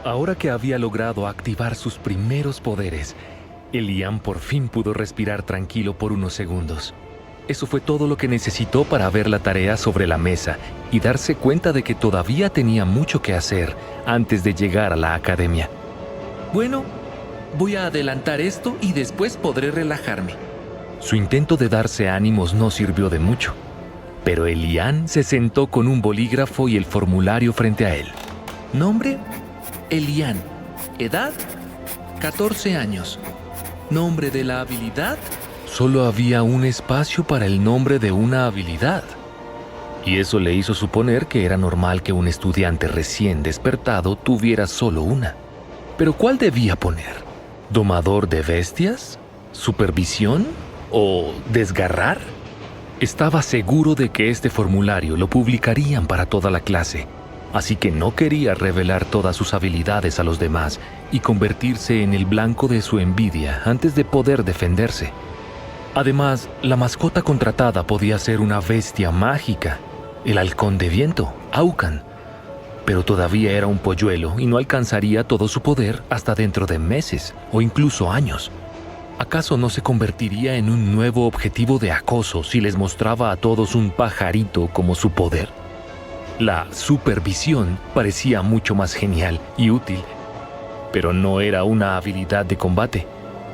Ahora que había logrado activar sus primeros poderes, Elian por fin pudo respirar tranquilo por unos segundos. Eso fue todo lo que necesitó para ver la tarea sobre la mesa y darse cuenta de que todavía tenía mucho que hacer antes de llegar a la academia. Bueno, voy a adelantar esto y después podré relajarme. Su intento de darse ánimos no sirvió de mucho, pero Elian se sentó con un bolígrafo y el formulario frente a él. Nombre: Elian. Edad: 14 años. Nombre de la habilidad: solo había un espacio para el nombre de una habilidad. Y eso le hizo suponer que era normal que un estudiante recién despertado tuviera solo una. ¿Pero cuál debía poner? ¿Domador de bestias? ¿Supervisión? ¿O desgarrar? Estaba seguro de que este formulario lo publicarían para toda la clase, así que no quería revelar todas sus habilidades a los demás y convertirse en el blanco de su envidia antes de poder defenderse. Además, la mascota contratada podía ser una bestia mágica, el halcón de viento, Aucan, pero todavía era un polluelo y no alcanzaría todo su poder hasta dentro de meses o incluso años. ¿Acaso no se convertiría en un nuevo objetivo de acoso si les mostraba a todos un pajarito como su poder? La supervisión parecía mucho más genial y útil, pero no era una habilidad de combate,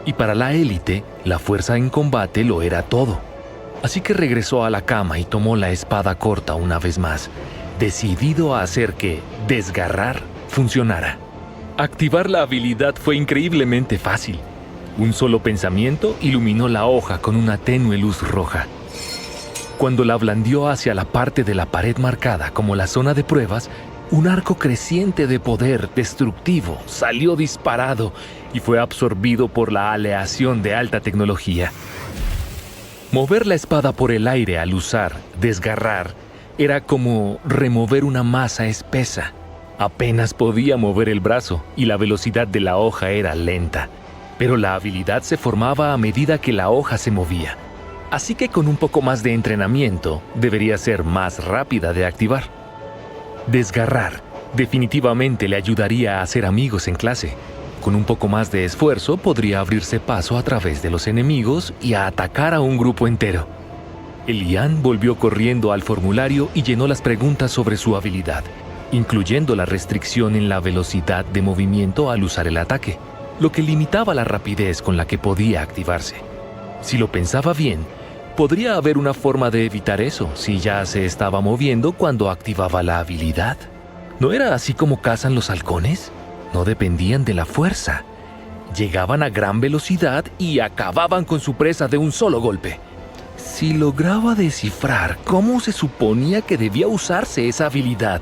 y para la élite, la fuerza en combate lo era todo. Así que regresó a la cama y tomó la espada corta una vez más, decidido a hacer que desgarrar funcionara. Activar la habilidad fue increíblemente fácil. Un solo pensamiento iluminó la hoja con una tenue luz roja. Cuando la blandió hacia la parte de la pared marcada como la zona de pruebas, un arco creciente de poder destructivo salió disparado y fue absorbido por la aleación de alta tecnología. Mover la espada por el aire al usar desgarrar era como remover una masa espesa. Apenas podía mover el brazo y la velocidad de la hoja era lenta, pero la habilidad se formaba a medida que la hoja se movía. Así que con un poco más de entrenamiento, debería ser más rápida de activar. Desgarrar definitivamente le ayudaría a hacer amigos en clase. Con un poco más de esfuerzo, podría abrirse paso a través de los enemigos y a atacar a un grupo entero. Elian volvió corriendo al formulario y llenó las preguntas sobre su habilidad, incluyendo la restricción en la velocidad de movimiento al usar el ataque, lo que limitaba la rapidez con la que podía activarse. Si lo pensaba bien, podría haber una forma de evitar eso si ya se estaba moviendo cuando activaba la habilidad. ¿No era así como cazan los halcones? No dependían de la fuerza. Llegaban a gran velocidad y acababan con su presa de un solo golpe. Si lograba descifrar cómo se suponía que debía usarse esa habilidad,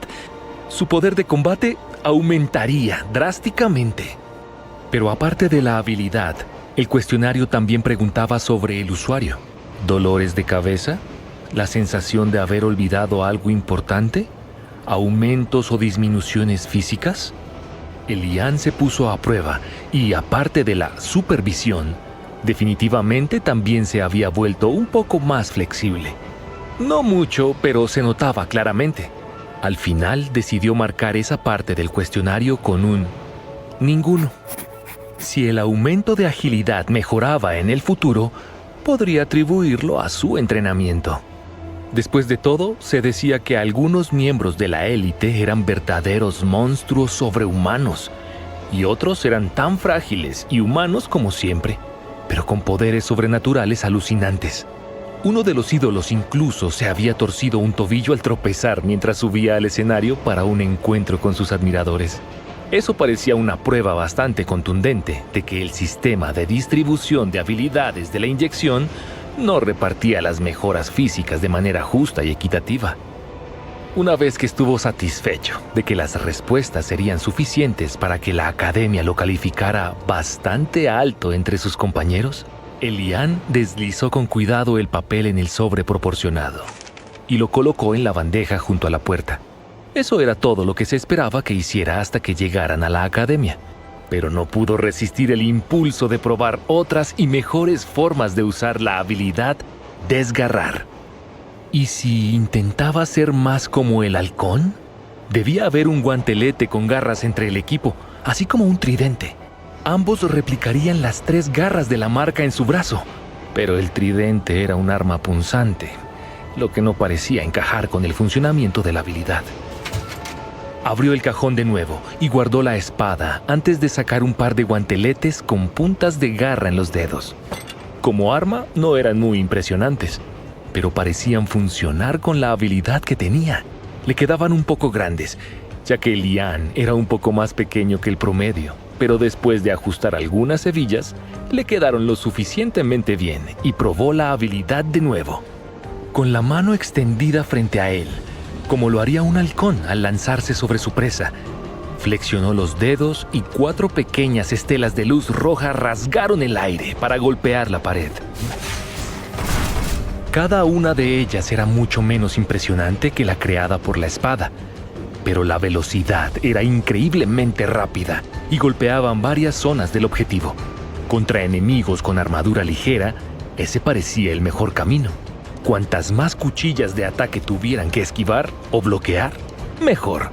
su poder de combate aumentaría drásticamente. Pero aparte de la habilidad, el cuestionario también preguntaba sobre el usuario. ¿Dolores de cabeza? ¿La sensación de haber olvidado algo importante? ¿Aumentos o disminuciones físicas? Elian se puso a prueba y, aparte de la supervisión, definitivamente también se había vuelto un poco más flexible. No mucho, pero se notaba claramente. Al final decidió marcar esa parte del cuestionario con un ninguno. Si el aumento de agilidad mejoraba en el futuro, podría atribuirlo a su entrenamiento. Después de todo, se decía que algunos miembros de la élite eran verdaderos monstruos sobrehumanos, y otros eran tan frágiles y humanos como siempre, pero con poderes sobrenaturales alucinantes. Uno de los ídolos incluso se había torcido un tobillo al tropezar mientras subía al escenario para un encuentro con sus admiradores. Eso parecía una prueba bastante contundente de que el sistema de distribución de habilidades de la inyección no repartía las mejoras físicas de manera justa y equitativa. Una vez que estuvo satisfecho de que las respuestas serían suficientes para que la academia lo calificara bastante alto entre sus compañeros, Elian deslizó con cuidado el papel en el sobre proporcionado y lo colocó en la bandeja junto a la puerta. Eso era todo lo que se esperaba que hiciera hasta que llegaran a la academia, pero no pudo resistir el impulso de probar otras y mejores formas de usar la habilidad desgarrar. ¿Y si intentaba ser más como el halcón? Debía haber un guantelete con garras entre el equipo, así como un tridente. Ambos replicarían las 3 garras de la marca en su brazo, pero el tridente era un arma punzante, lo que no parecía encajar con el funcionamiento de la habilidad. Abrió el cajón de nuevo y guardó la espada antes de sacar un par de guanteletes con puntas de garra en los dedos. Como arma no eran muy impresionantes, pero parecían funcionar con la habilidad que tenía. Le quedaban un poco grandes, ya que Lian era un poco más pequeño que el promedio, pero después de ajustar algunas hebillas, le quedaron lo suficientemente bien y probó la habilidad de nuevo. Con la mano extendida frente a él, como lo haría un halcón al lanzarse sobre su presa, flexionó los dedos y 4 pequeñas estelas de luz roja rasgaron el aire para golpear la pared. Cada una de ellas era mucho menos impresionante que la creada por la espada, pero la velocidad era increíblemente rápida y golpeaban varias zonas del objetivo. Contra enemigos con armadura ligera, ese parecía el mejor camino. Cuantas más cuchillas de ataque tuvieran que esquivar o bloquear, mejor.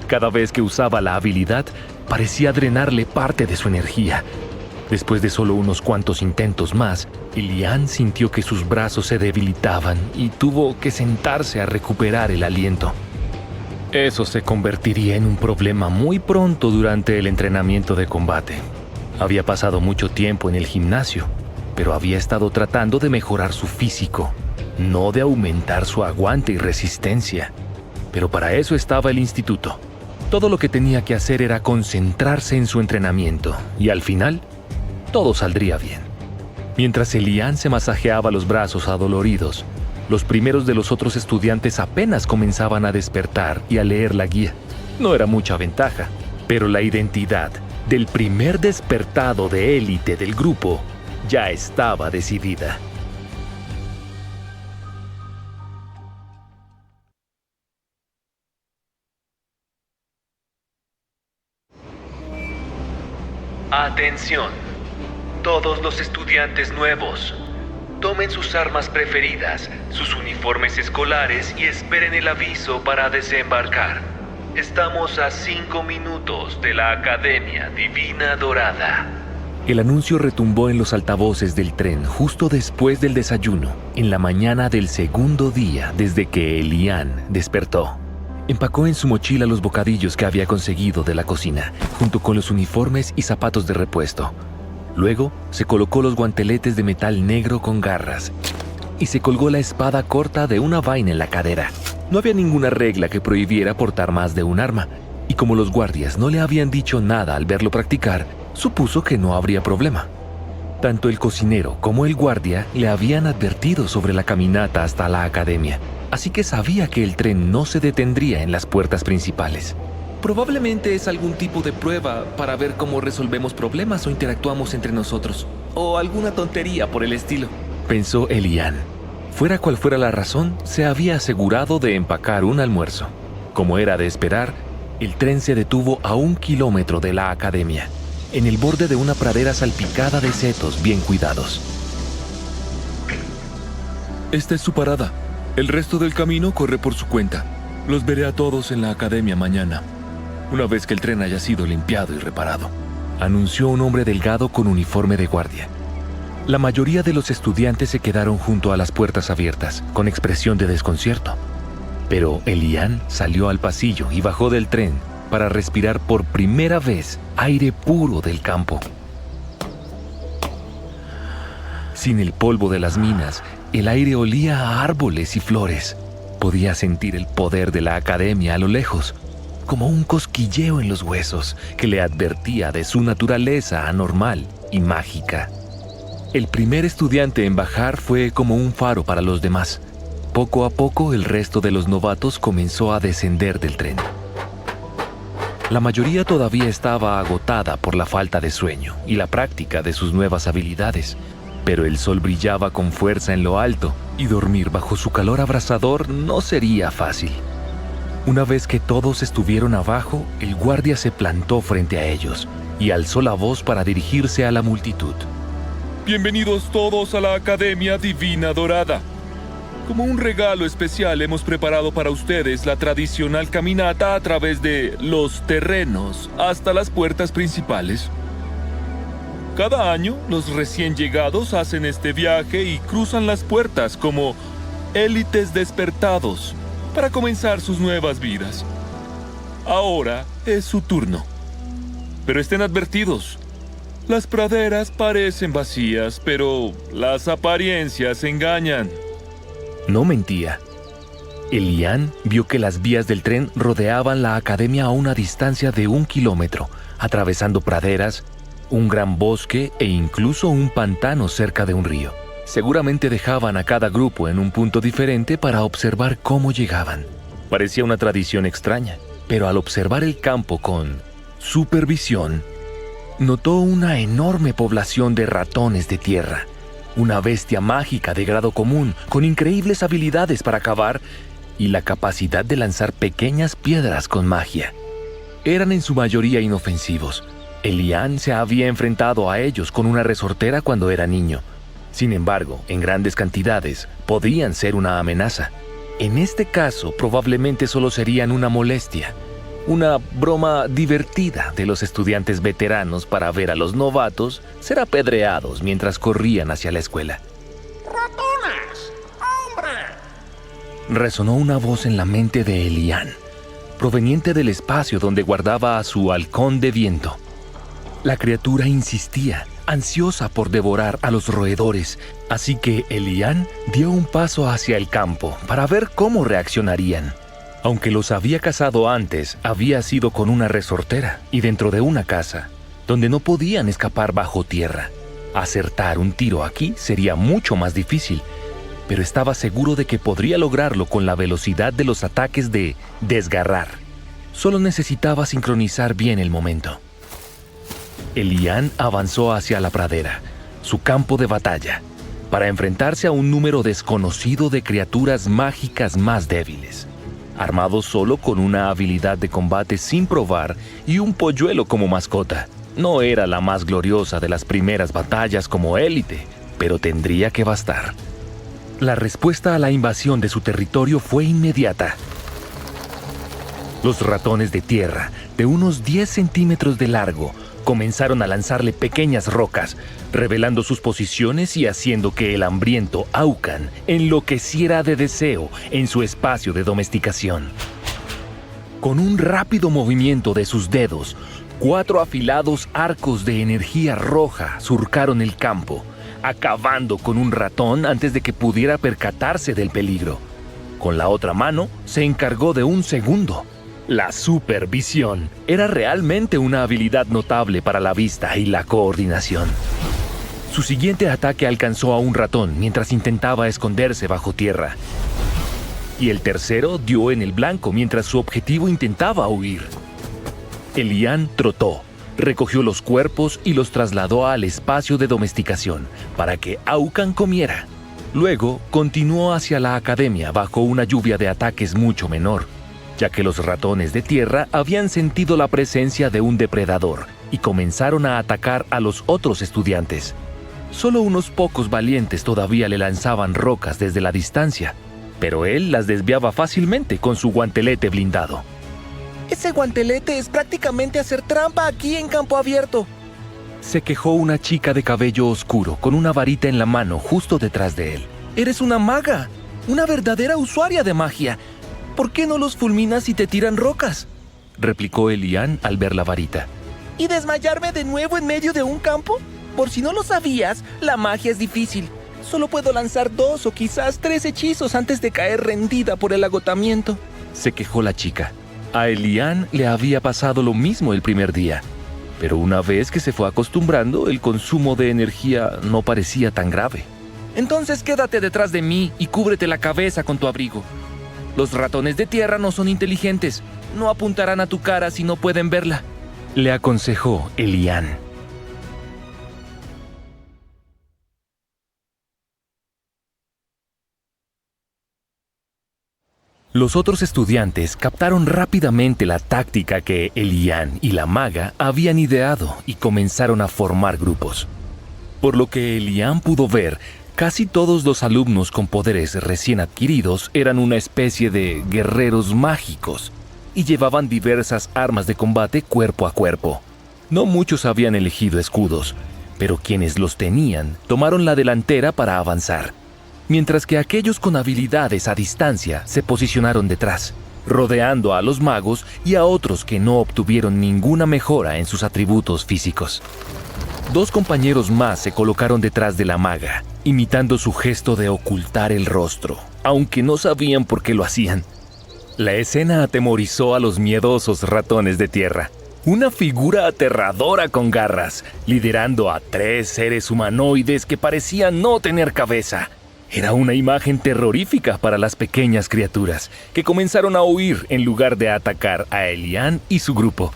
Cada vez que usaba la habilidad, parecía drenarle parte de su energía. Después de solo unos cuantos intentos más, Lian sintió que sus brazos se debilitaban y tuvo que sentarse a recuperar el aliento. Eso se convertiría en un problema muy pronto durante el entrenamiento de combate. Había pasado mucho tiempo en el gimnasio, pero había estado tratando de mejorar su físico, no de aumentar su aguante y resistencia. Pero para eso estaba el instituto. Todo lo que tenía que hacer era concentrarse en su entrenamiento, y al final, todo saldría bien. Mientras Lian se masajeaba los brazos adoloridos, los primeros de los otros estudiantes apenas comenzaban a despertar y a leer la guía. No era mucha ventaja, pero la identidad del primer despertado de élite del grupo ya estaba decidida. Atención, todos los estudiantes nuevos. Tomen sus armas preferidas, sus uniformes escolares y esperen el aviso para desembarcar. Estamos a 5 minutos de la Academia Divina Dorada. El anuncio retumbó en los altavoces del tren justo después del desayuno, en la mañana del segundo día desde que Lian despertó. Empacó en su mochila los bocadillos que había conseguido de la cocina, junto con los uniformes y zapatos de repuesto. Luego, se colocó los guanteletes de metal negro con garras y se colgó la espada corta de una vaina en la cadera. No había ninguna regla que prohibiera portar más de un arma, y como los guardias no le habían dicho nada al verlo practicar, supuso que no habría problema. Tanto el cocinero como el guardia le habían advertido sobre la caminata hasta la academia, así que sabía que el tren no se detendría en las puertas principales. Probablemente es algún tipo de prueba para ver cómo resolvemos problemas o interactuamos entre nosotros, o alguna tontería por el estilo, pensó Lian. Fuera cual fuera la razón, se había asegurado de empacar un almuerzo. Como era de esperar, el tren se detuvo a 1 kilómetro de la academia, en el borde de una pradera salpicada de setos bien cuidados. Esta es su parada. El resto del camino corre por su cuenta. Los veré a todos en la academia mañana, una vez que el tren haya sido limpiado y reparado, anunció un hombre delgado con uniforme de guardia. La mayoría de los estudiantes se quedaron junto a las puertas abiertas, con expresión de desconcierto. Pero Lian salió al pasillo y bajó del tren para respirar por primera vez aire puro del campo. Sin el polvo de las minas, el aire olía a árboles y flores. Podía sentir el poder de la academia a lo lejos, como un cosquilleo en los huesos que le advertía de su naturaleza anormal y mágica. El primer estudiante en bajar fue como un faro para los demás. Poco a poco el resto de los novatos comenzó a descender del tren. La mayoría todavía estaba agotada por la falta de sueño y la práctica de sus nuevas habilidades, pero el sol brillaba con fuerza en lo alto y dormir bajo su calor abrasador no sería fácil. Una vez que todos estuvieron abajo, el guardia se plantó frente a ellos y alzó la voz para dirigirse a la multitud. Bienvenidos todos a la Academia Divina Dorada. Como un regalo especial hemos preparado para ustedes la tradicional caminata a través de los terrenos hasta las puertas principales. Cada año, los recién llegados hacen este viaje y cruzan las puertas como élites despertados para comenzar sus nuevas vidas. Ahora es su turno. Pero estén advertidos. Las praderas parecen vacías, pero las apariencias engañan. No mentía. Elian vio que las vías del tren rodeaban la academia a una distancia de 1 kilómetro, atravesando praderas, un gran bosque e incluso un pantano cerca de un río. Seguramente dejaban a cada grupo en un punto diferente para observar cómo llegaban. Parecía una tradición extraña, pero al observar el campo con supervisión, notó una enorme población de ratones de tierra. Una bestia mágica de grado común, con increíbles habilidades para cavar y la capacidad de lanzar pequeñas piedras con magia. Eran en su mayoría inofensivos. Elian se había enfrentado a ellos con una resortera cuando era niño. Sin embargo, en grandes cantidades, podían ser una amenaza. En este caso, probablemente solo serían una molestia. Una broma divertida de los estudiantes veteranos para ver a los novatos ser apedreados mientras corrían hacia la escuela. ¡Ratones! ¡Hombre! Resonó una voz en la mente de Elian, proveniente del espacio donde guardaba a su halcón de viento. La criatura insistía, ansiosa por devorar a los roedores, así que Elian dio un paso hacia el campo para ver cómo reaccionarían. Aunque los había cazado antes, había sido con una resortera y dentro de una casa, donde no podían escapar bajo tierra. Acertar un tiro aquí sería mucho más difícil, pero estaba seguro de que podría lograrlo con la velocidad de los ataques de desgarrar. Solo necesitaba sincronizar bien el momento. Elian avanzó hacia la pradera, su campo de batalla, para enfrentarse a un número desconocido de criaturas mágicas más débiles. Armado solo con una habilidad de combate sin probar y un polluelo como mascota. No era la más gloriosa de las primeras batallas como élite, pero tendría que bastar. La respuesta a la invasión de su territorio fue inmediata. Los ratones de tierra, de unos 10 centímetros de largo, comenzaron a lanzarle pequeñas rocas, revelando sus posiciones y haciendo que el hambriento Aucan enloqueciera de deseo en su espacio de domesticación. Con un rápido movimiento de sus dedos, 4 afilados arcos de energía roja surcaron el campo, acabando con un ratón antes de que pudiera percatarse del peligro. Con la otra mano, se encargó de un segundo. La supervisión era realmente una habilidad notable para la vista y la coordinación. Su siguiente ataque alcanzó a un ratón mientras intentaba esconderse bajo tierra. Y el tercero dio en el blanco mientras su objetivo intentaba huir. Elian trotó, recogió los cuerpos y los trasladó al espacio de domesticación para que Aucan comiera. Luego continuó hacia la academia bajo una lluvia de ataques mucho menor, ya que los ratones de tierra habían sentido la presencia de un depredador y comenzaron a atacar a los otros estudiantes. Solo unos pocos valientes todavía le lanzaban rocas desde la distancia, pero él las desviaba fácilmente con su guantelete blindado. Ese guantelete es prácticamente hacer trampa aquí en campo abierto, se quejó una chica de cabello oscuro con una varita en la mano justo detrás de él. Eres una maga, una verdadera usuaria de magia. ¿Por qué no los fulminas si te tiran rocas?, replicó Elian al ver la varita. ¿Y desmayarme de nuevo en medio de un campo? Por si no lo sabías, la magia es difícil. Solo puedo lanzar 2 o quizás 3 hechizos antes de caer rendida por el agotamiento, se quejó la chica. A Elian le había pasado lo mismo el primer día, pero una vez que se fue acostumbrando, el consumo de energía no parecía tan grave. Entonces quédate detrás de mí y cúbrete la cabeza con tu abrigo. Los ratones de tierra no son inteligentes. No apuntarán a tu cara si no pueden verla, le aconsejó Elian. Los otros estudiantes captaron rápidamente la táctica que Elian y la maga habían ideado y comenzaron a formar grupos. Por lo que Elian pudo ver, Casi todos los alumnos con poderes recién adquiridos eran una especie de guerreros mágicos y llevaban diversas armas de combate cuerpo a cuerpo. No muchos habían elegido escudos, pero quienes los tenían tomaron la delantera para avanzar, mientras que aquellos con habilidades a distancia se posicionaron detrás, rodeando a los magos y a otros que no obtuvieron ninguna mejora en sus atributos físicos. 2 compañeros más se colocaron detrás de la maga, imitando su gesto de ocultar el rostro, aunque no sabían por qué lo hacían. La escena atemorizó a los miedosos ratones de tierra. Una figura aterradora con garras, liderando a 3 seres humanoides que parecían no tener cabeza. Era una imagen terrorífica para las pequeñas criaturas, que comenzaron a huir en lugar de atacar a Elian y su grupo.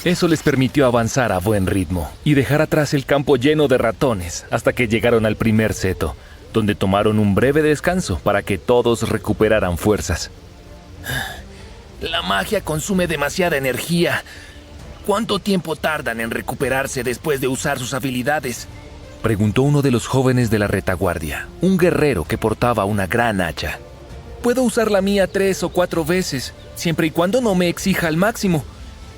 Eso les permitió avanzar a buen ritmo y dejar atrás el campo lleno de ratones hasta que llegaron al primer seto, donde tomaron un breve descanso para que todos recuperaran fuerzas. La magia consume demasiada energía. ¿Cuánto tiempo tardan en recuperarse después de usar sus habilidades? Preguntó uno de los jóvenes de la retaguardia, un guerrero que portaba una gran hacha. Puedo usar la mía 3 o 4 veces, siempre y cuando no me exija al máximo.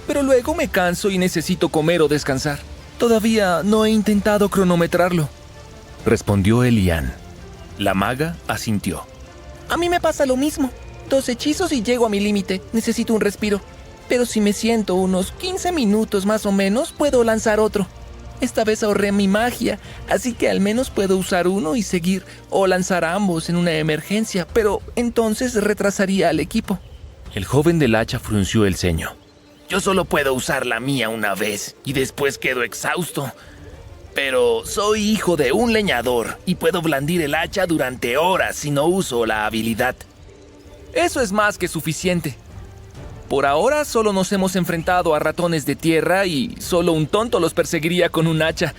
Pero luego me canso y necesito comer o descansar. Todavía no he intentado cronometrarlo, respondió Elian. La maga asintió. A mí me pasa lo mismo. 2 hechizos y llego a mi límite. Necesito un respiro. Pero si me siento unos 15 minutos más o menos, puedo lanzar otro. Esta vez ahorré mi magia, así que al menos puedo usar uno y seguir, o lanzar ambos en una emergencia, pero entonces retrasaría al equipo. El joven del hacha frunció el ceño. Yo solo puedo usar la mía una vez y después quedo exhausto. Pero soy hijo de un leñador y puedo blandir el hacha durante horas si no uso la habilidad. Eso es más que suficiente. Por ahora solo nos hemos enfrentado a ratones de tierra y solo un tonto los perseguiría con un hacha.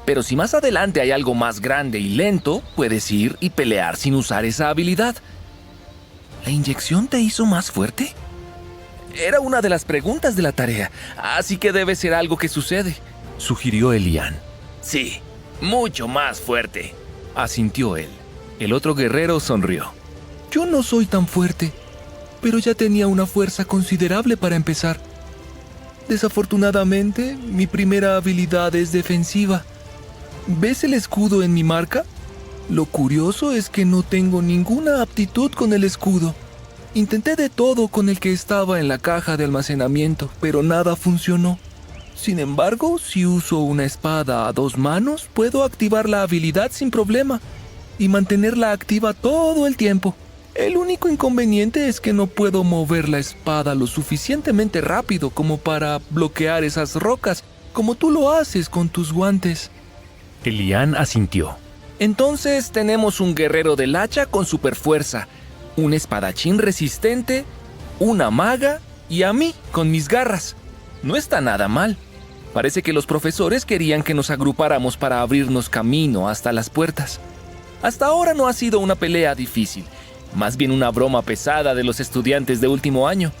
Pero si más adelante hay algo más grande y lento, puedes ir y pelear sin usar esa habilidad. ¿La inyección te hizo más fuerte? Era una de las preguntas de la tarea, así que debe ser algo que sucede, sugirió Elian. Sí, mucho más fuerte, asintió él. El otro guerrero sonrió. Yo no soy tan fuerte, pero ya tenía una fuerza considerable para empezar. Desafortunadamente, mi primera habilidad es defensiva. ¿Ves el escudo en mi marca? Lo curioso es que no tengo ninguna aptitud con el escudo. Intenté de todo con el que estaba en la caja de almacenamiento, pero nada funcionó. Sin embargo, si uso una espada a 2 manos, puedo activar la habilidad sin problema y mantenerla activa todo el tiempo. El único inconveniente es que no puedo mover la espada lo suficientemente rápido como para bloquear esas rocas, como tú lo haces con tus guantes. Elian asintió. Entonces tenemos un guerrero del hacha con superfuerza, un espadachín resistente, una maga y a mí con mis garras. No está nada mal. Parece que los profesores querían que nos agrupáramos para abrirnos camino hasta las puertas. Hasta ahora no ha sido una pelea difícil, más bien una broma pesada de los estudiantes de último año.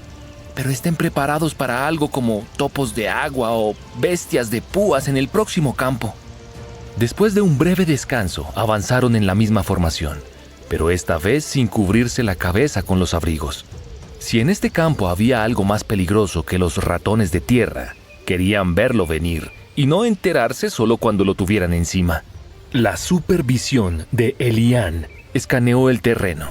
Pero estén preparados para algo como topos de agua o bestias de púas en el próximo campo. Después de un breve descanso, avanzaron en la misma formación, pero esta vez sin cubrirse la cabeza con los abrigos. Si en este campo había algo más peligroso que los ratones de tierra, querían verlo venir y no enterarse solo cuando lo tuvieran encima. La supervisión de Elian escaneó el terreno,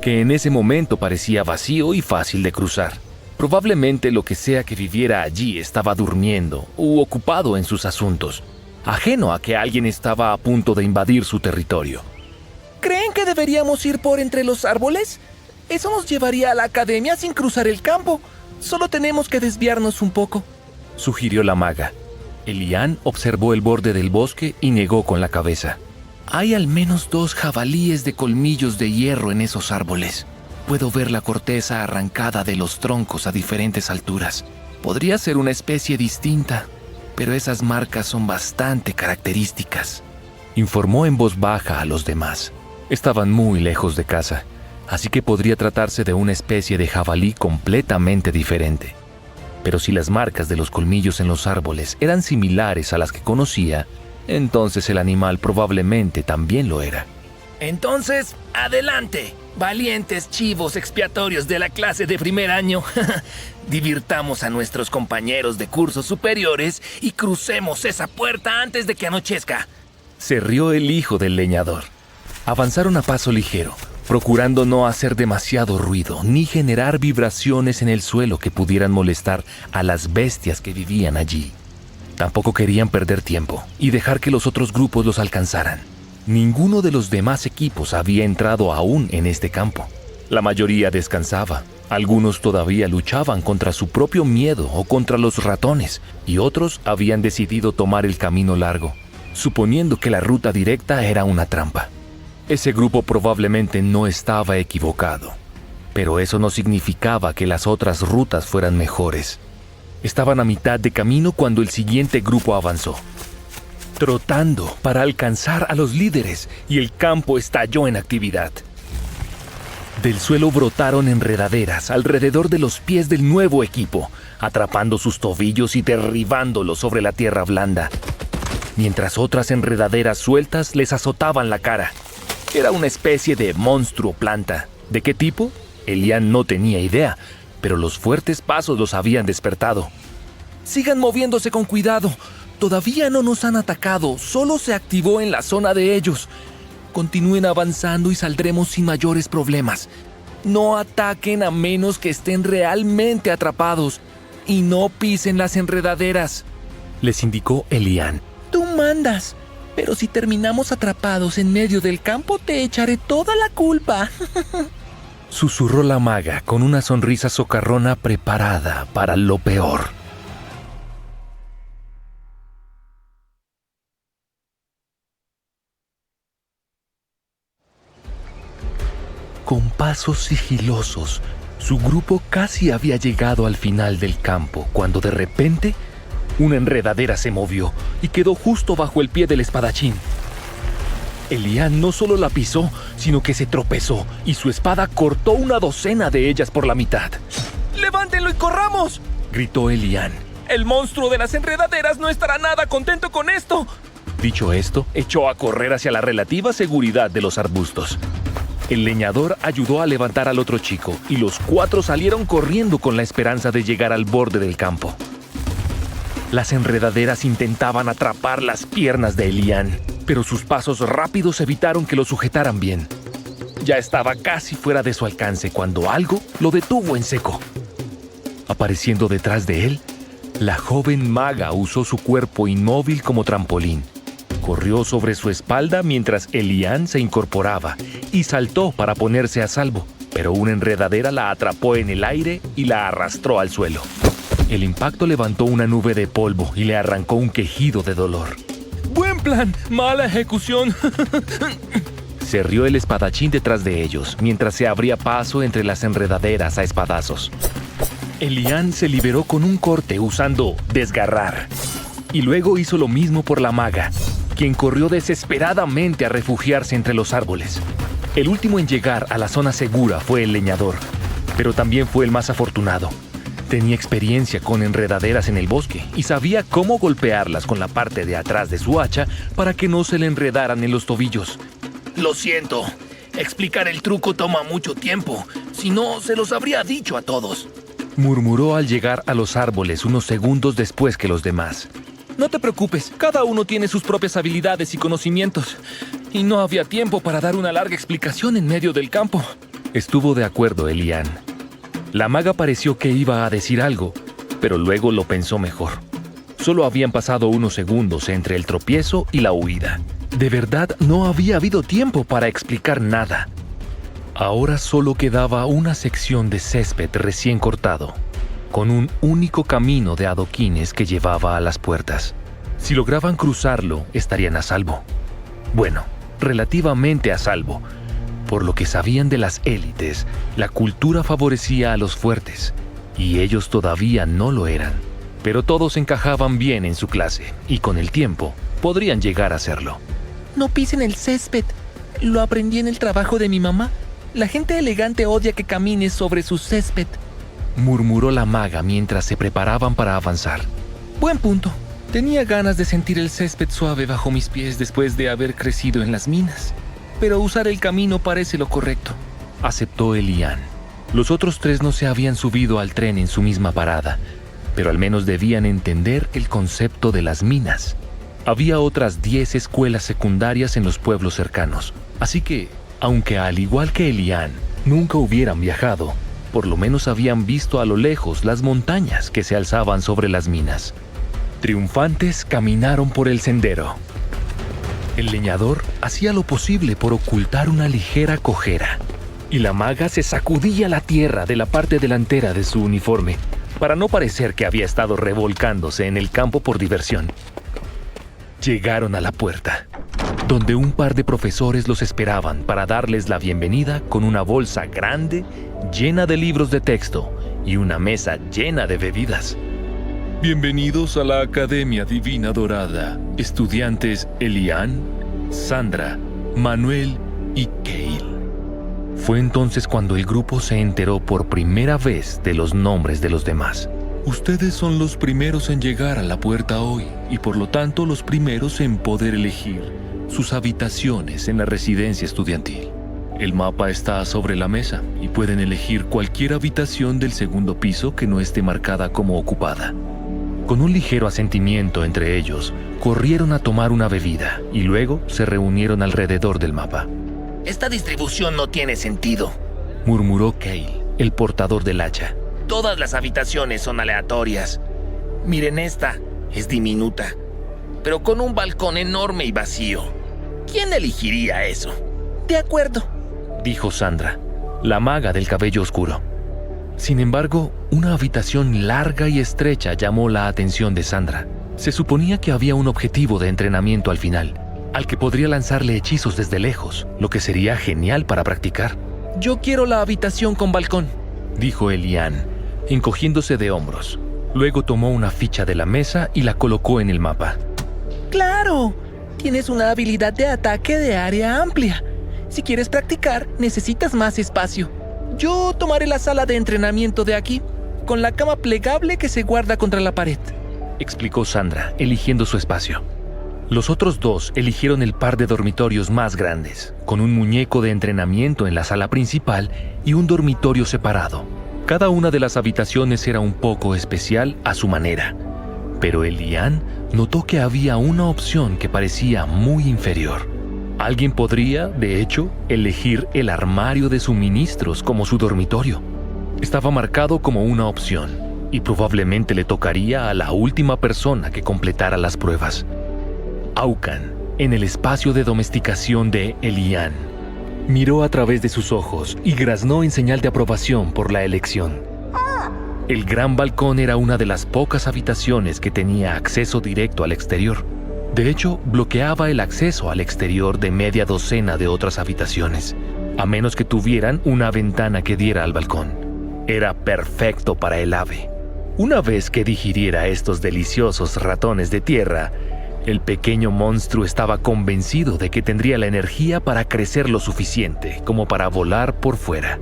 que en ese momento parecía vacío y fácil de cruzar. Probablemente lo que sea que viviera allí estaba durmiendo u ocupado en sus asuntos, ajeno a que alguien estaba a punto de invadir su territorio. ¿Creen que deberíamos ir por entre los árboles? Eso nos llevaría a la academia sin cruzar el campo. Solo tenemos que desviarnos un poco, sugirió la maga. Elian observó el borde del bosque y negó con la cabeza. Hay al menos 2 jabalíes de colmillos de hierro en esos árboles. Puedo ver la corteza arrancada de los troncos a diferentes alturas. Podría ser una especie distinta, pero esas marcas son bastante características, informó en voz baja a los demás. Estaban muy lejos de casa, así que podría tratarse de una especie de jabalí completamente diferente. Pero si las marcas de los colmillos en los árboles eran similares a las que conocía, entonces el animal probablemente también lo era. Entonces, adelante, valientes chivos expiatorios de la clase de primer año. Divirtamos a nuestros compañeros de cursos superiores y crucemos esa puerta antes de que anochezca. Se rió el hijo del leñador. Avanzaron a paso ligero, procurando no hacer demasiado ruido ni generar vibraciones en el suelo que pudieran molestar a las bestias que vivían allí. Tampoco querían perder tiempo y dejar que los otros grupos los alcanzaran. Ninguno de los demás equipos había entrado aún en este campo. La mayoría descansaba. Algunos todavía luchaban contra su propio miedo o contra los ratones, y otros habían decidido tomar el camino largo, suponiendo que la ruta directa era una trampa. Ese grupo probablemente no estaba equivocado, pero eso no significaba que las otras rutas fueran mejores. Estaban a mitad de camino cuando el siguiente grupo avanzó, trotando para alcanzar a los líderes, y el campo estalló en actividad. Del suelo brotaron enredaderas alrededor de los pies del nuevo equipo, atrapando sus tobillos y derribándolos sobre la tierra blanda, mientras otras enredaderas sueltas les azotaban la cara. Era una especie de monstruo planta. ¿De qué tipo? Elian no tenía idea, pero los fuertes pasos los habían despertado. Sigan moviéndose con cuidado. Todavía no nos han atacado, solo se activó en la zona de ellos. Continúen avanzando y saldremos sin mayores problemas. No ataquen a menos que estén realmente atrapados y no pisen las enredaderas, les indicó Elian. Tú mandas, pero si terminamos atrapados en medio del campo te echaré toda la culpa. Susurró la maga con una sonrisa socarrona preparada para lo peor. Con pasos sigilosos, su grupo casi había llegado al final del campo cuando de repente una enredadera se movió y quedó justo bajo el pie del espadachín. Elian no solo la pisó, sino que se tropezó y su espada cortó una docena de ellas por la mitad. ¡Levántenlo y corramos!, gritó Elian. El monstruo de las enredaderas no estará nada contento con esto. Dicho esto, echó a correr hacia la relativa seguridad de los arbustos. El leñador ayudó a levantar al otro chico y los cuatro salieron corriendo con la esperanza de llegar al borde del campo. Las enredaderas intentaban atrapar las piernas de Elian, pero sus pasos rápidos evitaron que lo sujetaran bien. Ya estaba casi fuera de su alcance cuando algo lo detuvo en seco. Apareciendo detrás de él, la joven maga usó su cuerpo inmóvil como trampolín. Corrió sobre su espalda mientras Elian se incorporaba y saltó para ponerse a salvo, pero una enredadera la atrapó en el aire y la arrastró al suelo. El impacto levantó una nube de polvo y le arrancó un quejido de dolor. ¡Buen plan! ¡Mala ejecución! Se rió el espadachín detrás de ellos, mientras se abría paso entre las enredaderas a espadazos. Elian se liberó con un corte usando desgarrar, y luego hizo lo mismo por la maga, quien corrió desesperadamente a refugiarse entre los árboles. El último en llegar a la zona segura fue el leñador, pero también fue el más afortunado. Tenía experiencia con enredaderas en el bosque y sabía cómo golpearlas con la parte de atrás de su hacha para que no se le enredaran en los tobillos. Lo siento, explicar el truco toma mucho tiempo, si no se los habría dicho a todos, murmuró al llegar a los árboles unos segundos después que los demás. No te preocupes, cada uno tiene sus propias habilidades y conocimientos. Y no había tiempo para dar una larga explicación en medio del campo. Estuvo de acuerdo Elian. La maga pareció que iba a decir algo, pero luego lo pensó mejor. Solo habían pasado unos segundos entre el tropiezo y la huida. De verdad no había habido tiempo para explicar nada. Ahora solo quedaba una sección de césped recién cortado, con un único camino de adoquines que llevaba a las puertas. Si lograban cruzarlo, estarían a salvo. Bueno, relativamente a salvo. Por lo que sabían de las élites, la cultura favorecía a los fuertes, y ellos todavía no lo eran. Pero todos encajaban bien en su clase, y con el tiempo, podrían llegar a serlo. No pisen el césped. Lo aprendí en el trabajo de mi mamá. La gente elegante odia que camines sobre su césped, murmuró la maga mientras se preparaban para avanzar. Buen punto. Tenía ganas de sentir el césped suave bajo mis pies después de haber crecido en las minas. Pero usar el camino parece lo correcto, aceptó Elian. Los otros tres no se habían subido al tren en su misma parada, pero al menos debían entender el concepto de las minas. Había otras 10 escuelas secundarias en los pueblos cercanos, así que, aunque al igual que Elian, nunca hubieran viajado, por lo menos habían visto a lo lejos las montañas que se alzaban sobre las minas. Triunfantes caminaron por el sendero. El leñador hacía lo posible por ocultar una ligera cojera, y la maga se sacudía la tierra de la parte delantera de su uniforme, para no parecer que había estado revolcándose en el campo por diversión. Llegaron a la puerta, donde un par de profesores los esperaban para darles la bienvenida con una bolsa grande llena de libros de texto y una mesa llena de bebidas. Bienvenidos a la Academia Divina Dorada, estudiantes Elian, Sandra, Manuel y Cale. Fue entonces cuando el grupo se enteró por primera vez de los nombres de los demás. Ustedes son los primeros en llegar a la puerta hoy y por lo tanto los primeros en poder elegir sus habitaciones en la residencia estudiantil. El mapa está sobre la mesa y pueden elegir cualquier habitación del segundo piso que no esté marcada como ocupada. Con un ligero asentimiento entre ellos, corrieron a tomar una bebida y luego se reunieron alrededor del mapa. Esta distribución no tiene sentido, Murmuró Cale, el portador del hacha. Todas las habitaciones son aleatorias. Miren esta, es diminuta, pero con un balcón enorme y vacío. ¿Quién elegiría eso? De acuerdo, dijo Sandra, la maga del cabello oscuro. Sin embargo, una habitación larga y estrecha llamó la atención de Sandra. Se suponía que había un objetivo de entrenamiento al final, al que podría lanzarle hechizos desde lejos, lo que sería genial para practicar. Yo quiero la habitación con balcón, dijo Elian, encogiéndose de hombros. Luego tomó una ficha de la mesa y la colocó en el mapa. ¡Claro! Tienes una habilidad de ataque de área amplia. Si quieres practicar, necesitas más espacio. Yo tomaré la sala de entrenamiento de aquí, con la cama plegable que se guarda contra la pared, explicó Sandra, eligiendo su espacio. Los otros dos eligieron el par de dormitorios más grandes, con un muñeco de entrenamiento en la sala principal y un dormitorio separado. Cada una de las habitaciones era un poco especial a su manera, pero Elian notó que había una opción que parecía muy inferior. Alguien podría, de hecho, elegir el armario de suministros como su dormitorio. Estaba marcado como una opción, y probablemente le tocaría a la última persona que completara las pruebas. Aucan, en el espacio de domesticación de Elian, miró a través de sus ojos y graznó en señal de aprobación por la elección. El gran balcón era una de las pocas habitaciones que tenía acceso directo al exterior. De hecho, bloqueaba el acceso al exterior de media docena de otras habitaciones, a menos que tuvieran una ventana que diera al balcón. Era perfecto para el ave. Una vez que digiriera estos deliciosos ratones de tierra, el pequeño monstruo estaba convencido de que tendría la energía para crecer lo suficiente como para volar por fuera.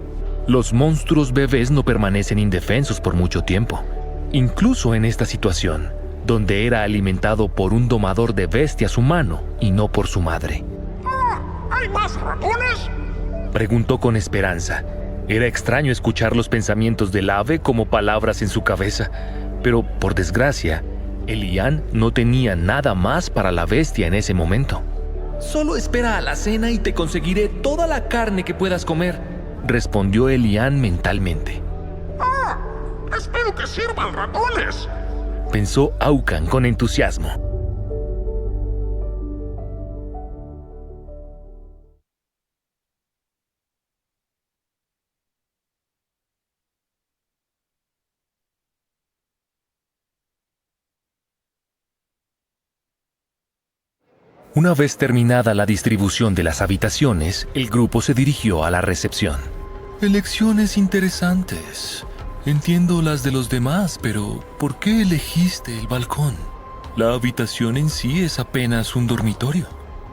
Los monstruos bebés no permanecen indefensos por mucho tiempo, incluso en esta situación, donde era alimentado por un domador de bestias humano y no por su madre. ¿Hay más ratones? Preguntó con esperanza. Era extraño escuchar los pensamientos del ave como palabras en su cabeza, pero por desgracia, Elian no tenía nada más para la bestia en ese momento. Solo espera a la cena y te conseguiré toda la carne que puedas comer, respondió Elian mentalmente. Espero que sirvan ratones, pensó Aucan con entusiasmo. Una vez terminada la distribución de las habitaciones, el grupo se dirigió a la recepción. Elecciones interesantes. Entiendo las de los demás, pero ¿por qué elegiste el balcón? La habitación en sí es apenas un dormitorio,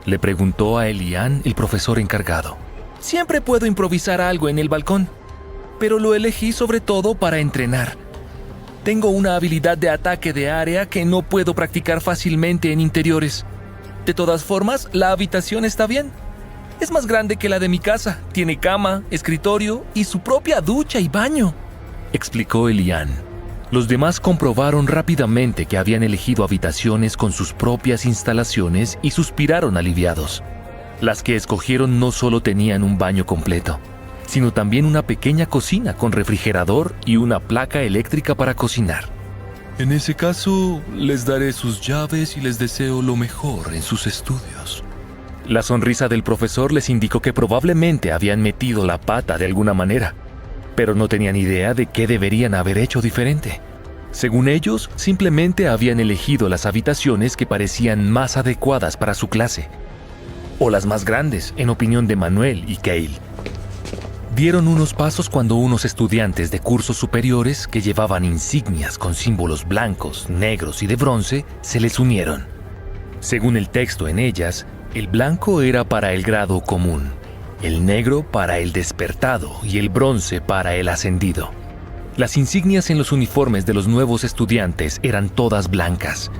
le preguntó a Elian, el profesor encargado. Siempre puedo improvisar algo en el balcón, pero lo elegí sobre todo para entrenar. Tengo una habilidad de ataque de área que no puedo practicar fácilmente en interiores. De todas formas, la habitación está bien. Es más grande que la de mi casa. Tiene cama, escritorio y su propia ducha y baño, explicó Elian. Los demás comprobaron rápidamente que habían elegido habitaciones con sus propias instalaciones y suspiraron aliviados. Las que escogieron no solo tenían un baño completo, sino también una pequeña cocina con refrigerador y una placa eléctrica para cocinar. En ese caso, les daré sus llaves y les deseo lo mejor en sus estudios. La sonrisa del profesor les indicó que probablemente habían metido la pata de alguna manera, pero no tenían idea de qué deberían haber hecho diferente. Según ellos, simplemente habían elegido las habitaciones que parecían más adecuadas para su clase, o las más grandes, en opinión de Manuel y Cale. Dieron unos pasos cuando unos estudiantes de cursos superiores que llevaban insignias con símbolos blancos, negros y de bronce se les unieron. Según el texto en ellas, el blanco era para el grado común, el negro para el despertado y el bronce para el ascendido. Las insignias en los uniformes de los nuevos estudiantes eran todas blancas,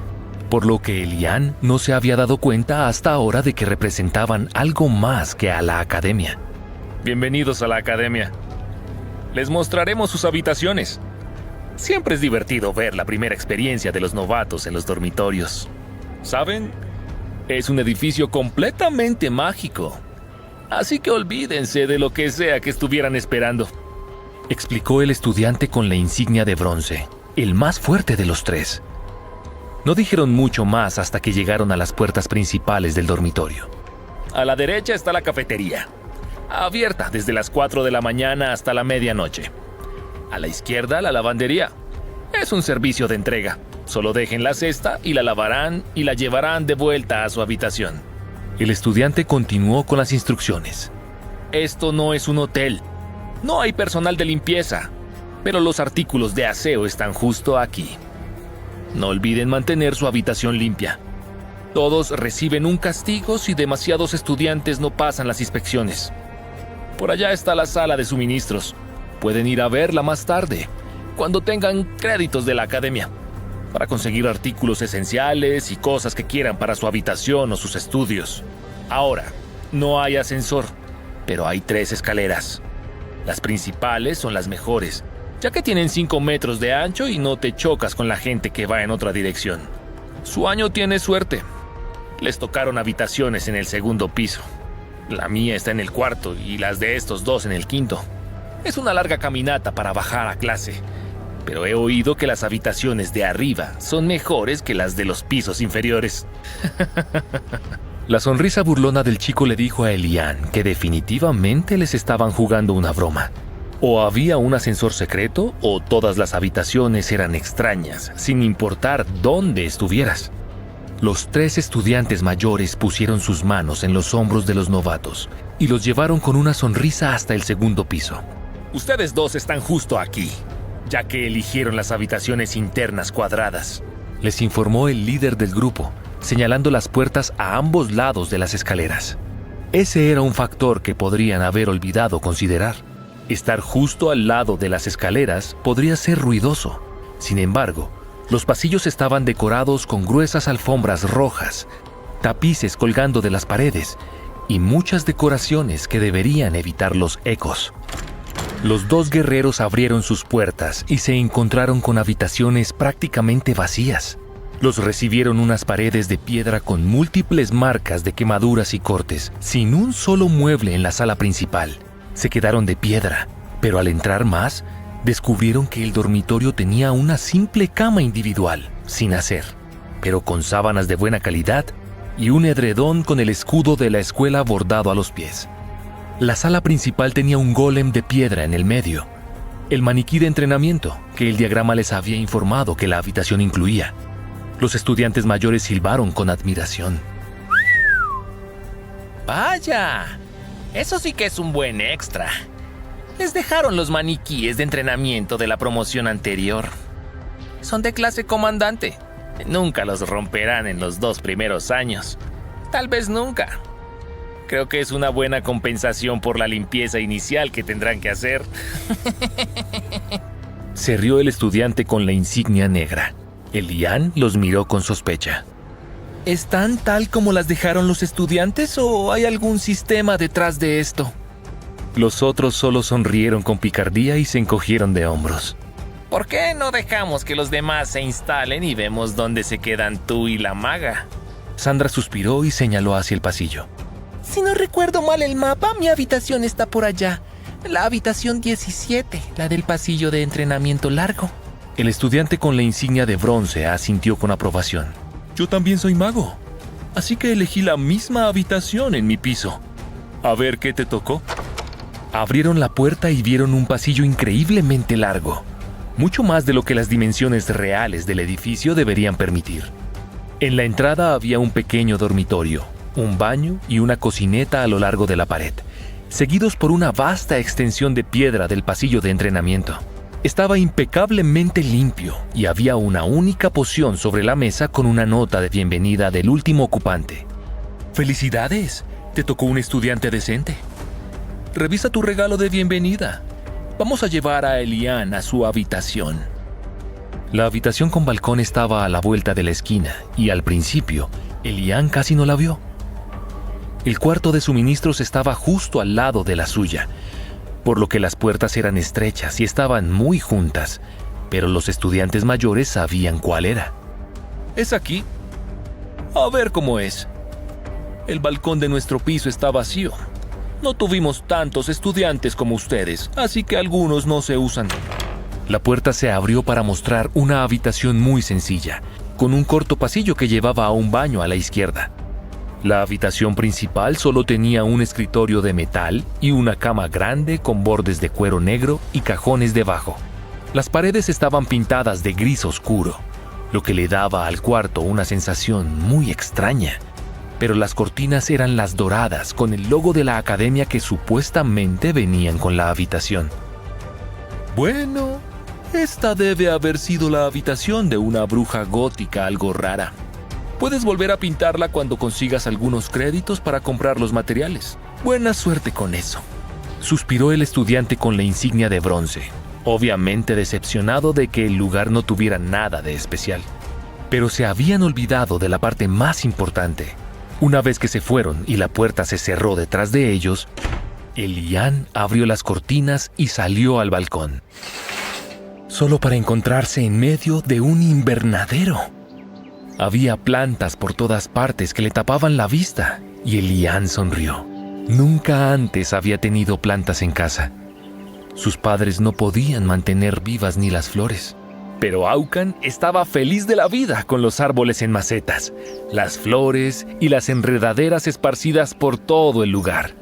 por lo que Elian no se había dado cuenta hasta ahora de que representaban algo más que a la academia. Bienvenidos a la academia. Les mostraremos sus habitaciones. Siempre es divertido ver la primera experiencia de los novatos en los dormitorios. ¿Saben? Es un edificio completamente mágico. Así que olvídense de lo que sea que estuvieran esperando, explicó el estudiante con la insignia de bronce, el más fuerte de los tres. No dijeron mucho más hasta que llegaron a las puertas principales del dormitorio. A la derecha está la cafetería, abierta desde las 4 de la mañana hasta la medianoche. A la izquierda, la lavandería. Es un servicio de entrega. Solo dejen la cesta y la lavarán y la llevarán de vuelta a su habitación. El estudiante continuó con las instrucciones. Esto no es un hotel. No hay personal de limpieza, pero los artículos de aseo están justo aquí. No olviden mantener su habitación limpia. Todos reciben un castigo si demasiados estudiantes no pasan las inspecciones. Por allá está la sala de suministros. Pueden ir a verla más tarde, cuando tengan créditos de la academia, para conseguir artículos esenciales y cosas que quieran para su habitación o sus estudios. Ahora, no hay ascensor, pero hay 3 escaleras. Las principales son las mejores, ya que tienen 5 metros de ancho y no te chocas con la gente que va en otra dirección. Su año tiene suerte. Les tocaron habitaciones en el 2º piso. La mía está en el 4º y las de estos 2 en el 5º. Es una larga caminata para bajar a clase, pero he oído que las habitaciones de arriba son mejores que las de los pisos inferiores. La sonrisa burlona del chico le dijo a Elian que definitivamente les estaban jugando una broma. O había un ascensor secreto o todas las habitaciones eran extrañas, sin importar dónde estuvieras. Los 3 estudiantes mayores pusieron sus manos en los hombros de los novatos y los llevaron con una sonrisa hasta el 2º piso. Ustedes 2 están justo aquí, ya que eligieron las habitaciones internas cuadradas, les informó el líder del grupo, señalando las puertas a ambos lados de las escaleras. Ese era un factor que podrían haber olvidado considerar. Estar justo al lado de las escaleras podría ser ruidoso. Sin embargo, los pasillos estaban decorados con gruesas alfombras rojas, tapices colgando de las paredes y muchas decoraciones que deberían evitar los ecos. Los 2 guerreros abrieron sus puertas y se encontraron con habitaciones prácticamente vacías. Los recibieron unas paredes de piedra con múltiples marcas de quemaduras y cortes, sin un solo mueble en la sala principal. Se quedaron de piedra, pero al entrar más, descubrieron que el dormitorio tenía una simple cama individual, sin hacer, pero con sábanas de buena calidad y un edredón con el escudo de la escuela bordado a los pies. La sala principal tenía un golem de piedra en el medio, el maniquí de entrenamiento que el diagrama les había informado que la habitación incluía. Los estudiantes mayores silbaron con admiración. ¡Vaya! Eso sí que es un buen extra. Les dejaron los maniquíes de entrenamiento de la promoción anterior. Son de clase comandante. Nunca los romperán en los 2 primeros años. Tal vez nunca. Creo que es una buena compensación por la limpieza inicial que tendrán que hacer. Se rió el estudiante con la insignia negra. Elian los miró con sospecha. ¿Están tal como las dejaron los estudiantes o hay algún sistema detrás de esto? Los otros solo sonrieron con picardía y se encogieron de hombros. ¿Por qué no dejamos que los demás se instalen y vemos dónde se quedan tú y la maga? Sandra suspiró y señaló hacia el pasillo. Si no recuerdo mal el mapa, mi habitación está por allá. La habitación 17, la del pasillo de entrenamiento largo. El estudiante con la insignia de bronce asintió con aprobación. Yo también soy mago, así que elegí la misma habitación en mi piso. A ver qué te tocó. Abrieron la puerta y vieron un pasillo increíblemente largo, mucho más de lo que las dimensiones reales del edificio deberían permitir. En la entrada había un pequeño dormitorio, un baño y una cocineta a lo largo de la pared, seguidos por una vasta extensión de piedra del pasillo de entrenamiento. Estaba impecablemente limpio y había una única poción sobre la mesa con una nota de bienvenida del último ocupante. ¡Felicidades! Te tocó un estudiante decente. Revisa tu regalo de bienvenida. Vamos a llevar a Elian a su habitación. La habitación con balcón estaba a la vuelta de la esquina y al principio, Elian casi no la vio. El cuarto de suministros estaba justo al lado de la suya, por lo que las puertas eran estrechas y estaban muy juntas, pero los estudiantes mayores sabían cuál era. ¿Es aquí? A ver cómo es. El balcón de nuestro piso está vacío. No tuvimos tantos estudiantes como ustedes, así que algunos no se usan. La puerta se abrió para mostrar una habitación muy sencilla, con un corto pasillo que llevaba a un baño a la izquierda. La habitación principal solo tenía un escritorio de metal y una cama grande con bordes de cuero negro y cajones debajo. Las paredes estaban pintadas de gris oscuro, lo que le daba al cuarto una sensación muy extraña. Pero las cortinas eran las doradas con el logo de la academia que supuestamente venían con la habitación. Bueno, esta debe haber sido la habitación de una bruja gótica algo rara. Puedes volver a pintarla cuando consigas algunos créditos para comprar los materiales. Buena suerte con eso. Suspiró el estudiante con la insignia de bronce, obviamente decepcionado de que el lugar no tuviera nada de especial. Pero se habían olvidado de la parte más importante. Una vez que se fueron y la puerta se cerró detrás de ellos, Elian abrió las cortinas y salió al balcón, solo para encontrarse en medio de un invernadero. Había plantas por todas partes que le tapaban la vista, y Elian sonrió. Nunca antes había tenido plantas en casa. Sus padres no podían mantener vivas ni las flores. Pero Aucan estaba feliz de la vida con los árboles en macetas, las flores y las enredaderas esparcidas por todo el lugar.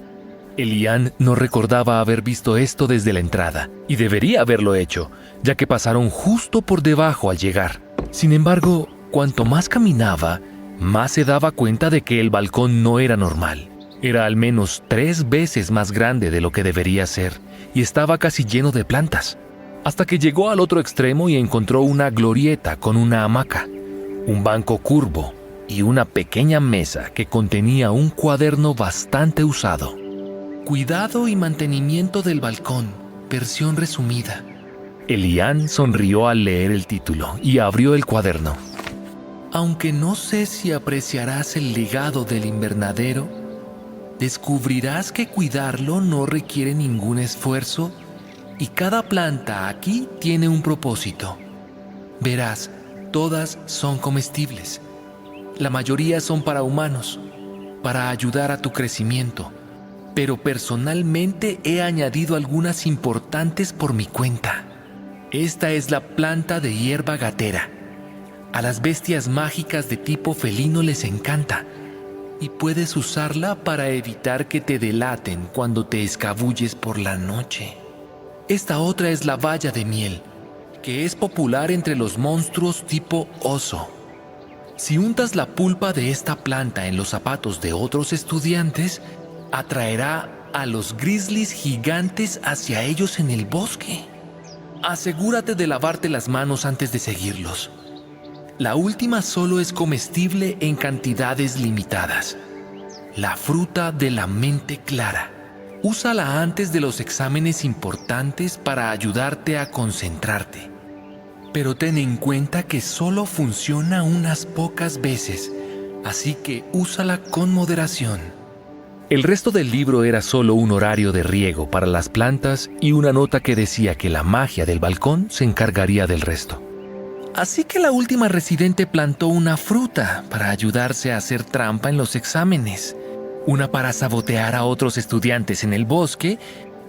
Elian no recordaba haber visto esto desde la entrada, y debería haberlo hecho, ya que pasaron justo por debajo al llegar. Sin embargo, cuanto más caminaba, más se daba cuenta de que el balcón no era normal. Era al menos 3 veces más grande de lo que debería ser, y estaba casi lleno de plantas. Hasta que llegó al otro extremo y encontró una glorieta con una hamaca, un banco curvo y una pequeña mesa que contenía un cuaderno bastante usado. Cuidado y mantenimiento del balcón, versión resumida. Elian sonrió al leer el título y abrió el cuaderno. Aunque no sé si apreciarás el legado del invernadero, descubrirás que cuidarlo no requiere ningún esfuerzo y cada planta aquí tiene un propósito. Verás, todas son comestibles. La mayoría son para humanos, para ayudar a tu crecimiento. Pero personalmente he añadido algunas importantes por mi cuenta. Esta es la planta de hierba gatera. A las bestias mágicas de tipo felino les encanta, y puedes usarla para evitar que te delaten cuando te escabulles por la noche. Esta otra es la valla de miel, que es popular entre los monstruos tipo oso. Si untas la pulpa de esta planta en los zapatos de otros estudiantes, atraerá a los grizzlies gigantes hacia ellos en el bosque. Asegúrate de lavarte las manos antes de seguirlos. La última solo es comestible en cantidades limitadas. La fruta de la mente clara. Úsala antes de los exámenes importantes para ayudarte a concentrarte. pero ten en cuenta que solo funciona unas pocas veces, así que úsala con moderación. El resto del libro era solo un horario de riego para las plantas y una nota que decía que la magia del balcón se encargaría del resto. Así que la última residente plantó una fruta para ayudarse a hacer trampa en los exámenes, una para sabotear a otros estudiantes en el bosque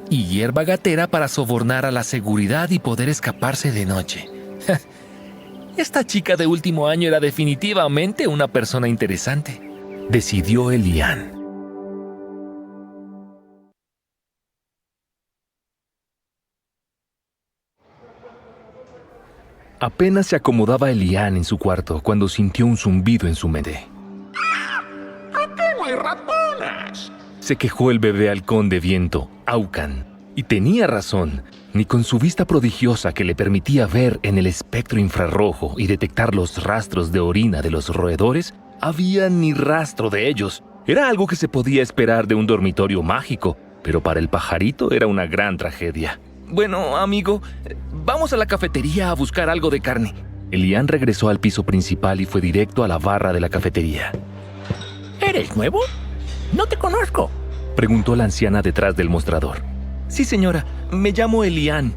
y hierba gatera para sobornar a la seguridad y poder escaparse de noche. Esta chica de último año era definitivamente una persona interesante, decidió Elian. Apenas se acomodaba Elian en su cuarto cuando sintió un zumbido en su mente. ¡Aquí no hay ratones! Se quejó el bebé halcón de viento, Aucan. Y tenía razón, ni con su vista prodigiosa que le permitía ver en el espectro infrarrojo y detectar los rastros de orina de los roedores, había ni rastro de ellos. Era algo que se podía esperar de un dormitorio mágico, pero para el pajarito era una gran tragedia. Bueno, amigo, vamos a la cafetería a buscar algo de carne. Elian regresó al piso principal y fue directo a la barra de la cafetería. ¿Eres nuevo? No te conozco. Preguntó la anciana detrás del mostrador. Sí, señora, me llamo Elian.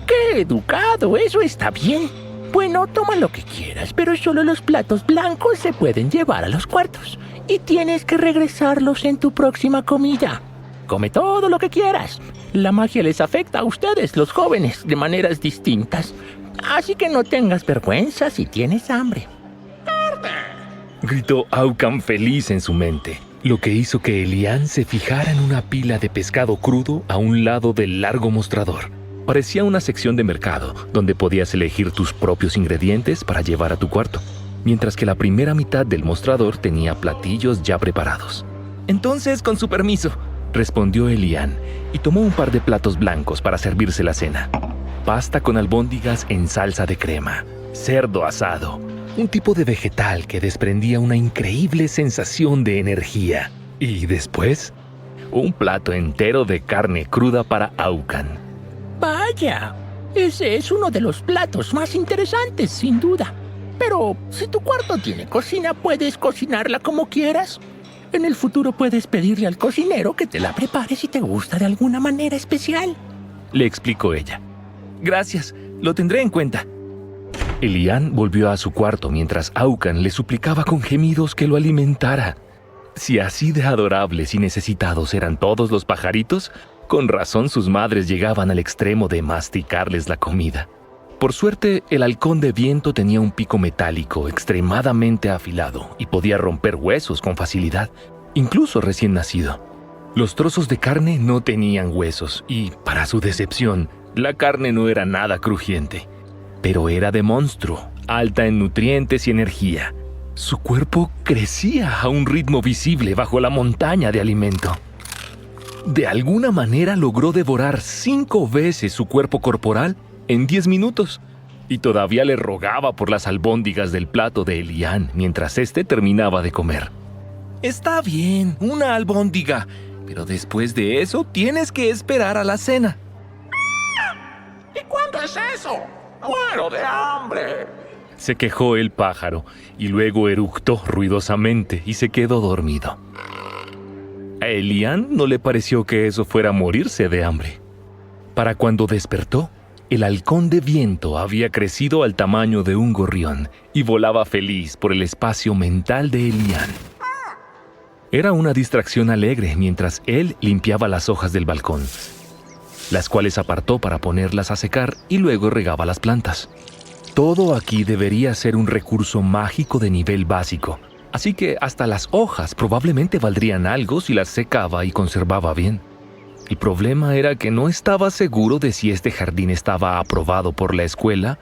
¡Qué educado! Eso está bien. Bueno, toma lo que quieras, pero solo los platos blancos se pueden llevar a los cuartos. Y tienes que regresarlos en tu próxima comida. Come todo lo que quieras. La magia les afecta a ustedes, los jóvenes, de maneras distintas. Así que no tengas vergüenza si tienes hambre. Gritó Aucan feliz en su mente, lo que hizo que Elian se fijara en una pila de pescado crudo a un lado del largo mostrador. Parecía una sección de mercado, donde podías elegir tus propios ingredientes para llevar a tu cuarto, mientras que la primera mitad del mostrador tenía platillos ya preparados. Entonces, con su permiso, respondió Elian, y tomó un par de platos blancos para servirse la cena. Pasta con albóndigas en salsa de crema, cerdo asado, un tipo de vegetal que desprendía una increíble sensación de energía. Y después, un plato entero de carne cruda para Aucan. Vaya, ese es uno de los platos más interesantes, sin duda. Pero si tu cuarto tiene cocina, puedes cocinarla como quieras. En el futuro puedes pedirle al cocinero que te la prepare si te gusta de alguna manera especial. Le explicó ella. Gracias, lo tendré en cuenta. Elian volvió a su cuarto mientras Aucan le suplicaba con gemidos que lo alimentara. Si así de adorables y necesitados eran todos los pajaritos, con razón sus madres llegaban al extremo de masticarles la comida. Por suerte, el halcón de viento tenía un pico metálico extremadamente afilado y podía romper huesos con facilidad, incluso recién nacido. Los trozos de carne no tenían huesos y, para su decepción, la carne no era nada crujiente. Pero era de monstruo, alta en nutrientes y energía. Su cuerpo crecía a un ritmo visible bajo la montaña de alimento. De alguna manera logró devorar 5 veces su cuerpo corporal en 10 minutos, y todavía le rogaba por las albóndigas del plato de Elian mientras éste terminaba de comer. Está bien, una albóndiga, pero después de eso tienes que esperar a la cena. ¿Y cuándo es eso? ¡Muero de hambre! Se quejó el pájaro, y luego eructó ruidosamente y se quedó dormido. A Elian no le pareció que eso fuera morirse de hambre. Para cuando despertó, el halcón de viento había crecido al tamaño de un gorrión y volaba feliz por el espacio mental de Elian. Era una distracción alegre mientras él limpiaba las hojas del balcón, las cuales apartó para ponerlas a secar y luego regaba las plantas. Todo aquí debería ser un recurso mágico de nivel básico, así que hasta las hojas probablemente valdrían algo si las secaba y conservaba bien. El problema era que no estaba seguro de si este jardín estaba aprobado por la escuela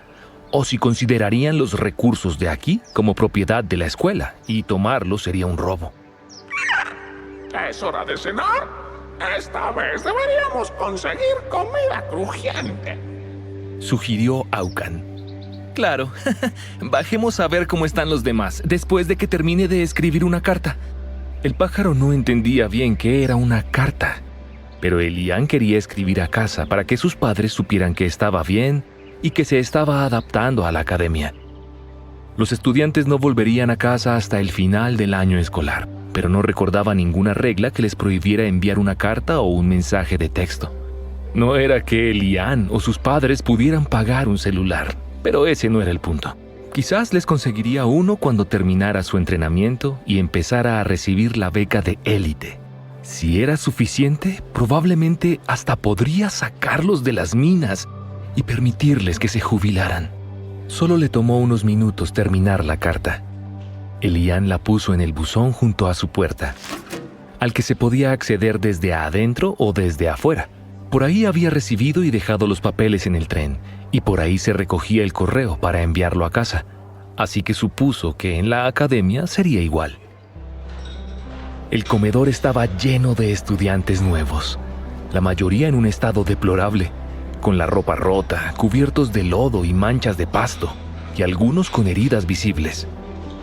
o si considerarían los recursos de aquí como propiedad de la escuela y tomarlos sería un robo. ¿Es hora de cenar? Esta vez deberíamos conseguir comida crujiente. Sugirió Aucan. Claro, bajemos a ver cómo están los demás después de que termine de escribir una carta. El pájaro no entendía bien qué era una carta, pero Elian quería escribir a casa para que sus padres supieran que estaba bien y que se estaba adaptando a la academia. Los estudiantes no volverían a casa hasta el final del año escolar, pero no recordaba ninguna regla que les prohibiera enviar una carta o un mensaje de texto. No era que Elian o sus padres pudieran pagar un celular, pero ese no era el punto. Quizás les conseguiría uno cuando terminara su entrenamiento y empezara a recibir la beca de élite. Si era suficiente, probablemente hasta podría sacarlos de las minas y permitirles que se jubilaran. Solo le tomó unos minutos terminar la carta. Elian la puso en el buzón junto a su puerta, al que se podía acceder desde adentro o desde afuera. Por ahí había recibido y dejado los papeles en el tren, y por ahí se recogía el correo para enviarlo a casa, así que supuso que en la academia sería igual. El comedor estaba lleno de estudiantes nuevos, la mayoría en un estado deplorable, con la ropa rota, cubiertos de lodo y manchas de pasto, y algunos con heridas visibles.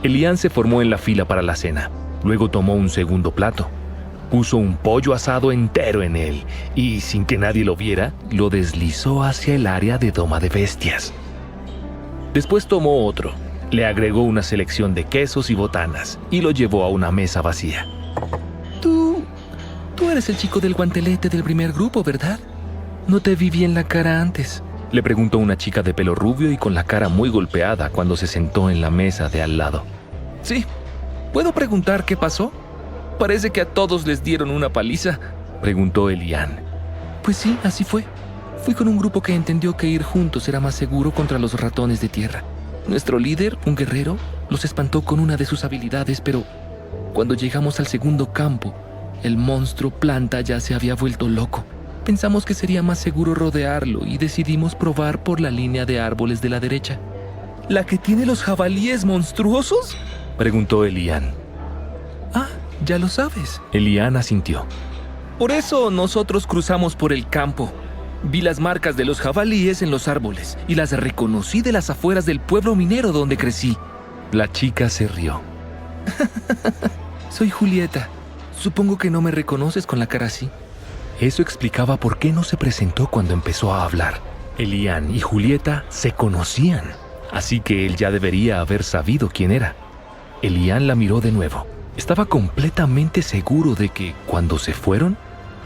Elian se formó en la fila para la cena, luego tomó un segundo plato. Puso un pollo asado entero en él y, sin que nadie lo viera, lo deslizó hacia el área de doma de bestias. Después tomó otro, le agregó una selección de quesos y botanas y lo llevó a una mesa vacía. Tú eres el chico del guantelete del primer grupo, ¿verdad? No te vi bien la cara antes, le preguntó una chica de pelo rubio y con la cara muy golpeada cuando se sentó en la mesa de al lado. Sí, ¿puedo preguntar qué pasó? Parece que a todos les dieron una paliza, preguntó Elian. Pues sí, así fue. Fui con un grupo que entendió que ir juntos era más seguro contra los ratones de tierra. Nuestro líder, un guerrero, los espantó con una de sus habilidades, pero cuando llegamos al segundo campo, el monstruo planta ya se había vuelto loco. Pensamos que sería más seguro rodearlo y decidimos probar por la línea de árboles de la derecha. ¿La que tiene los jabalíes monstruosos?, preguntó Elian. Ah, ya lo sabes. Elian asintió. Por eso nosotros cruzamos por el campo. Vi las marcas de los jabalíes en los árboles y las reconocí de las afueras del pueblo minero donde crecí. La chica se rió. Soy Julieta. Supongo que no me reconoces con la cara así. Eso explicaba por qué no se presentó cuando empezó a hablar. Elian y Julieta se conocían, así que él ya debería haber sabido quién era. Elian la miró de nuevo. Estaba completamente seguro de que, cuando se fueron,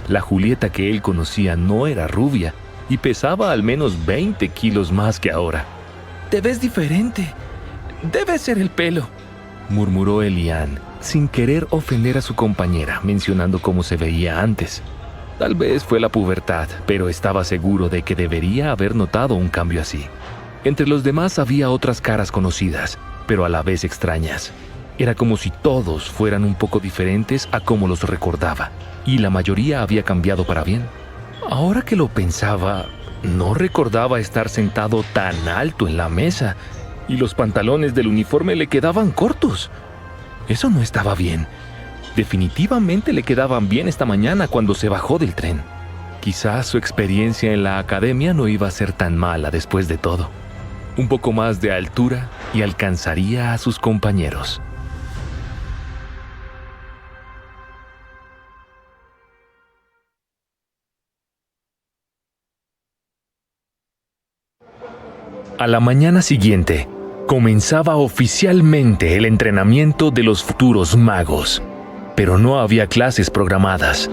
la Julieta que él conocía no era rubia y pesaba al menos 20 kilos más que ahora. «Te ves diferente. Debe ser el pelo», murmuró Elian, sin querer ofender a su compañera, mencionando cómo se veía antes. Tal vez fue la pubertad, pero estaba seguro de que debería haber notado un cambio así. Entre los demás había otras caras conocidas, pero a la vez extrañas. Era como si todos fueran un poco diferentes a como los recordaba, y la mayoría había cambiado para bien. Ahora que lo pensaba, no recordaba estar sentado tan alto en la mesa, y los pantalones del uniforme le quedaban cortos. Eso no estaba bien. Definitivamente le quedaban bien esta mañana cuando se bajó del tren. Quizás su experiencia en la academia no iba a ser tan mala después de todo. Un poco más de altura y alcanzaría a sus compañeros. A la mañana siguiente, comenzaba oficialmente el entrenamiento de los futuros magos, pero no había clases programadas.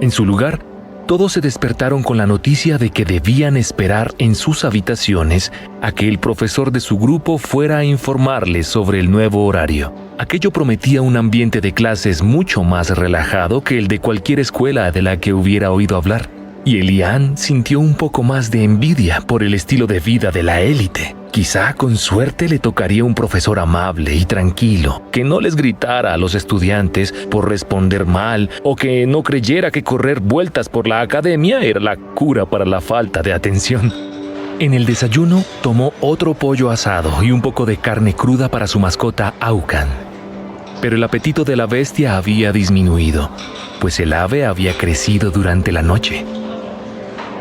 En su lugar, todos se despertaron con la noticia de que debían esperar en sus habitaciones a que el profesor de su grupo fuera a informarles sobre el nuevo horario. Aquello prometía un ambiente de clases mucho más relajado que el de cualquier escuela de la que hubiera oído hablar. Y Elian sintió un poco más de envidia por el estilo de vida de la élite. Quizá con suerte le tocaría un profesor amable y tranquilo, que no les gritara a los estudiantes por responder mal o que no creyera que correr vueltas por la academia era la cura para la falta de atención. En el desayuno tomó otro pollo asado y un poco de carne cruda para su mascota Aucan. Pero el apetito de la bestia había disminuido, pues el ave había crecido durante la noche.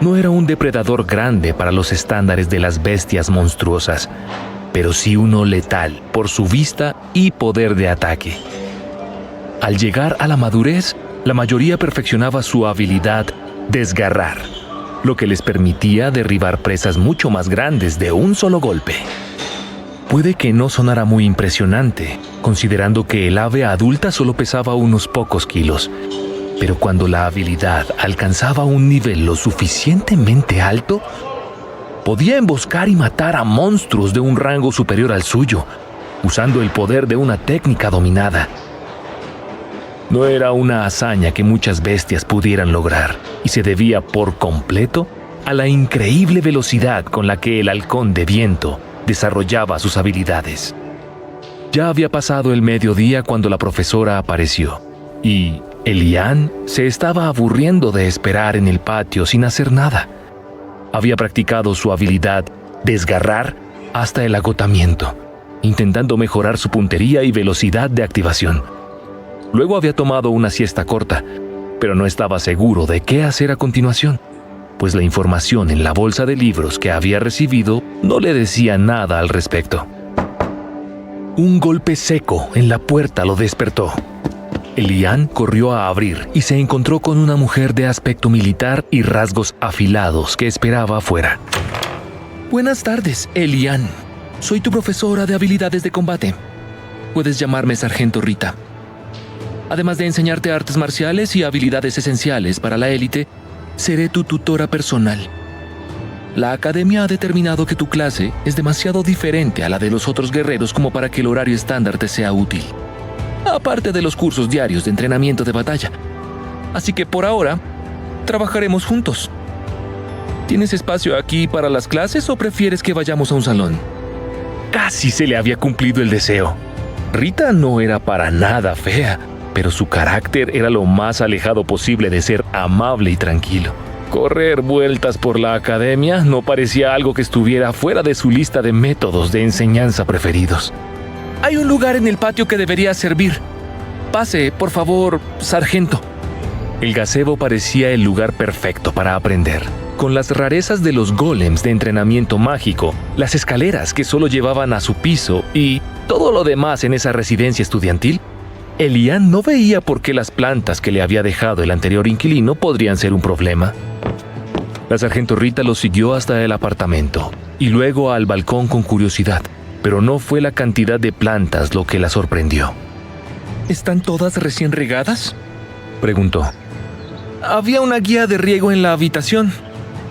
No era un depredador grande para los estándares de las bestias monstruosas, pero sí uno letal por su vista y poder de ataque. Al llegar a la madurez, la mayoría perfeccionaba su habilidad desgarrar, lo que les permitía derribar presas mucho más grandes de un solo golpe. Puede que no sonara muy impresionante, considerando que el ave adulta solo pesaba unos pocos kilos, pero cuando la habilidad alcanzaba un nivel lo suficientemente alto, podía emboscar y matar a monstruos de un rango superior al suyo, usando el poder de una técnica dominada. No era una hazaña que muchas bestias pudieran lograr, y se debía por completo a la increíble velocidad con la que el halcón de viento desarrollaba sus habilidades. Ya había pasado el mediodía cuando la profesora apareció, y Elian se estaba aburriendo de esperar en el patio sin hacer nada. Había practicado su habilidad desgarrar hasta el agotamiento, intentando mejorar su puntería y velocidad de activación. Luego había tomado una siesta corta, pero no estaba seguro de qué hacer a continuación, pues la información en la bolsa de libros que había recibido no le decía nada al respecto. Un golpe seco en la puerta lo despertó. Elian corrió a abrir y se encontró con una mujer de aspecto militar y rasgos afilados que esperaba afuera. Buenas tardes, Elian. Soy tu profesora de habilidades de combate. Puedes llamarme Sargento Rita. Además de enseñarte artes marciales y habilidades esenciales para la élite, seré tu tutora personal. La academia ha determinado que tu clase es demasiado diferente a la de los otros guerreros como para que el horario estándar te sea útil, aparte de los cursos diarios de entrenamiento de batalla. Así que por ahora, trabajaremos juntos. ¿Tienes espacio aquí para las clases o prefieres que vayamos a un salón? Casi se le había cumplido el deseo. Rita no era para nada fea, pero su carácter era lo más alejado posible de ser amable y tranquilo. Correr vueltas por la academia no parecía algo que estuviera fuera de su lista de métodos de enseñanza preferidos. Hay un lugar en el patio que debería servir. Pase, por favor, sargento. El gazebo parecía el lugar perfecto para aprender. Con las rarezas de los golems de entrenamiento mágico, las escaleras que solo llevaban a su piso y todo lo demás en esa residencia estudiantil, Elian no veía por qué las plantas que le había dejado el anterior inquilino podrían ser un problema. La sargento Rita lo siguió hasta el apartamento y luego al balcón con curiosidad, pero no fue la cantidad de plantas lo que la sorprendió. ¿Están todas recién regadas?, preguntó. Había una guía de riego en la habitación.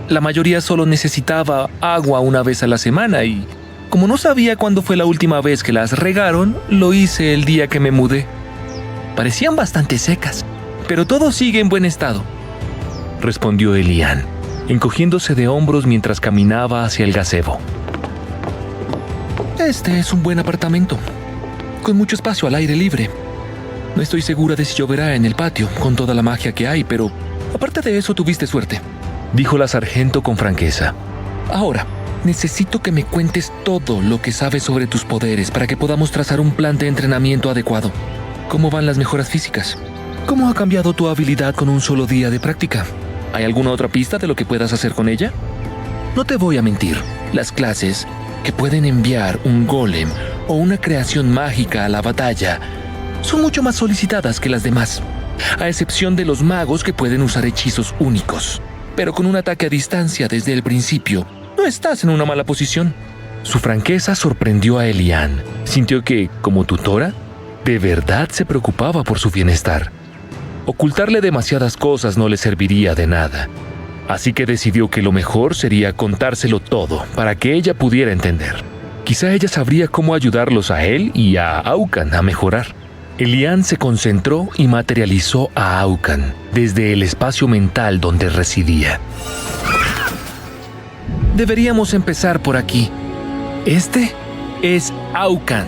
La mayoría solo necesitaba agua una vez a la semana y, como no sabía cuándo fue la última vez que las regaron, lo hice el día que me mudé. Parecían bastante secas, pero todo sigue en buen estado, respondió Elian, encogiéndose de hombros mientras caminaba hacia el gazebo. Este es un buen apartamento, con mucho espacio al aire libre. No estoy segura de si lloverá en el patio, con toda la magia que hay, pero aparte de eso tuviste suerte, dijo la sargento con franqueza. Ahora, necesito que me cuentes todo lo que sabes sobre tus poderes para que podamos trazar un plan de entrenamiento adecuado. ¿Cómo van las mejoras físicas? ¿Cómo ha cambiado tu habilidad con un solo día de práctica? ¿Hay alguna otra pista de lo que puedas hacer con ella? No te voy a mentir, las clases que pueden enviar un golem o una creación mágica a la batalla son mucho más solicitadas que las demás, a excepción de los magos que pueden usar hechizos únicos. Pero con un ataque a distancia desde el principio, no estás en una mala posición. Su franqueza sorprendió a Elian. Sintió que, como tutora, de verdad se preocupaba por su bienestar. Ocultarle demasiadas cosas no le serviría de nada. Así que decidió que lo mejor sería contárselo todo para que ella pudiera entender. Quizá ella sabría cómo ayudarlos a él y a Aucan a mejorar. Elian se concentró y materializó a Aucan desde el espacio mental donde residía. Deberíamos empezar por aquí. Este es Aucan.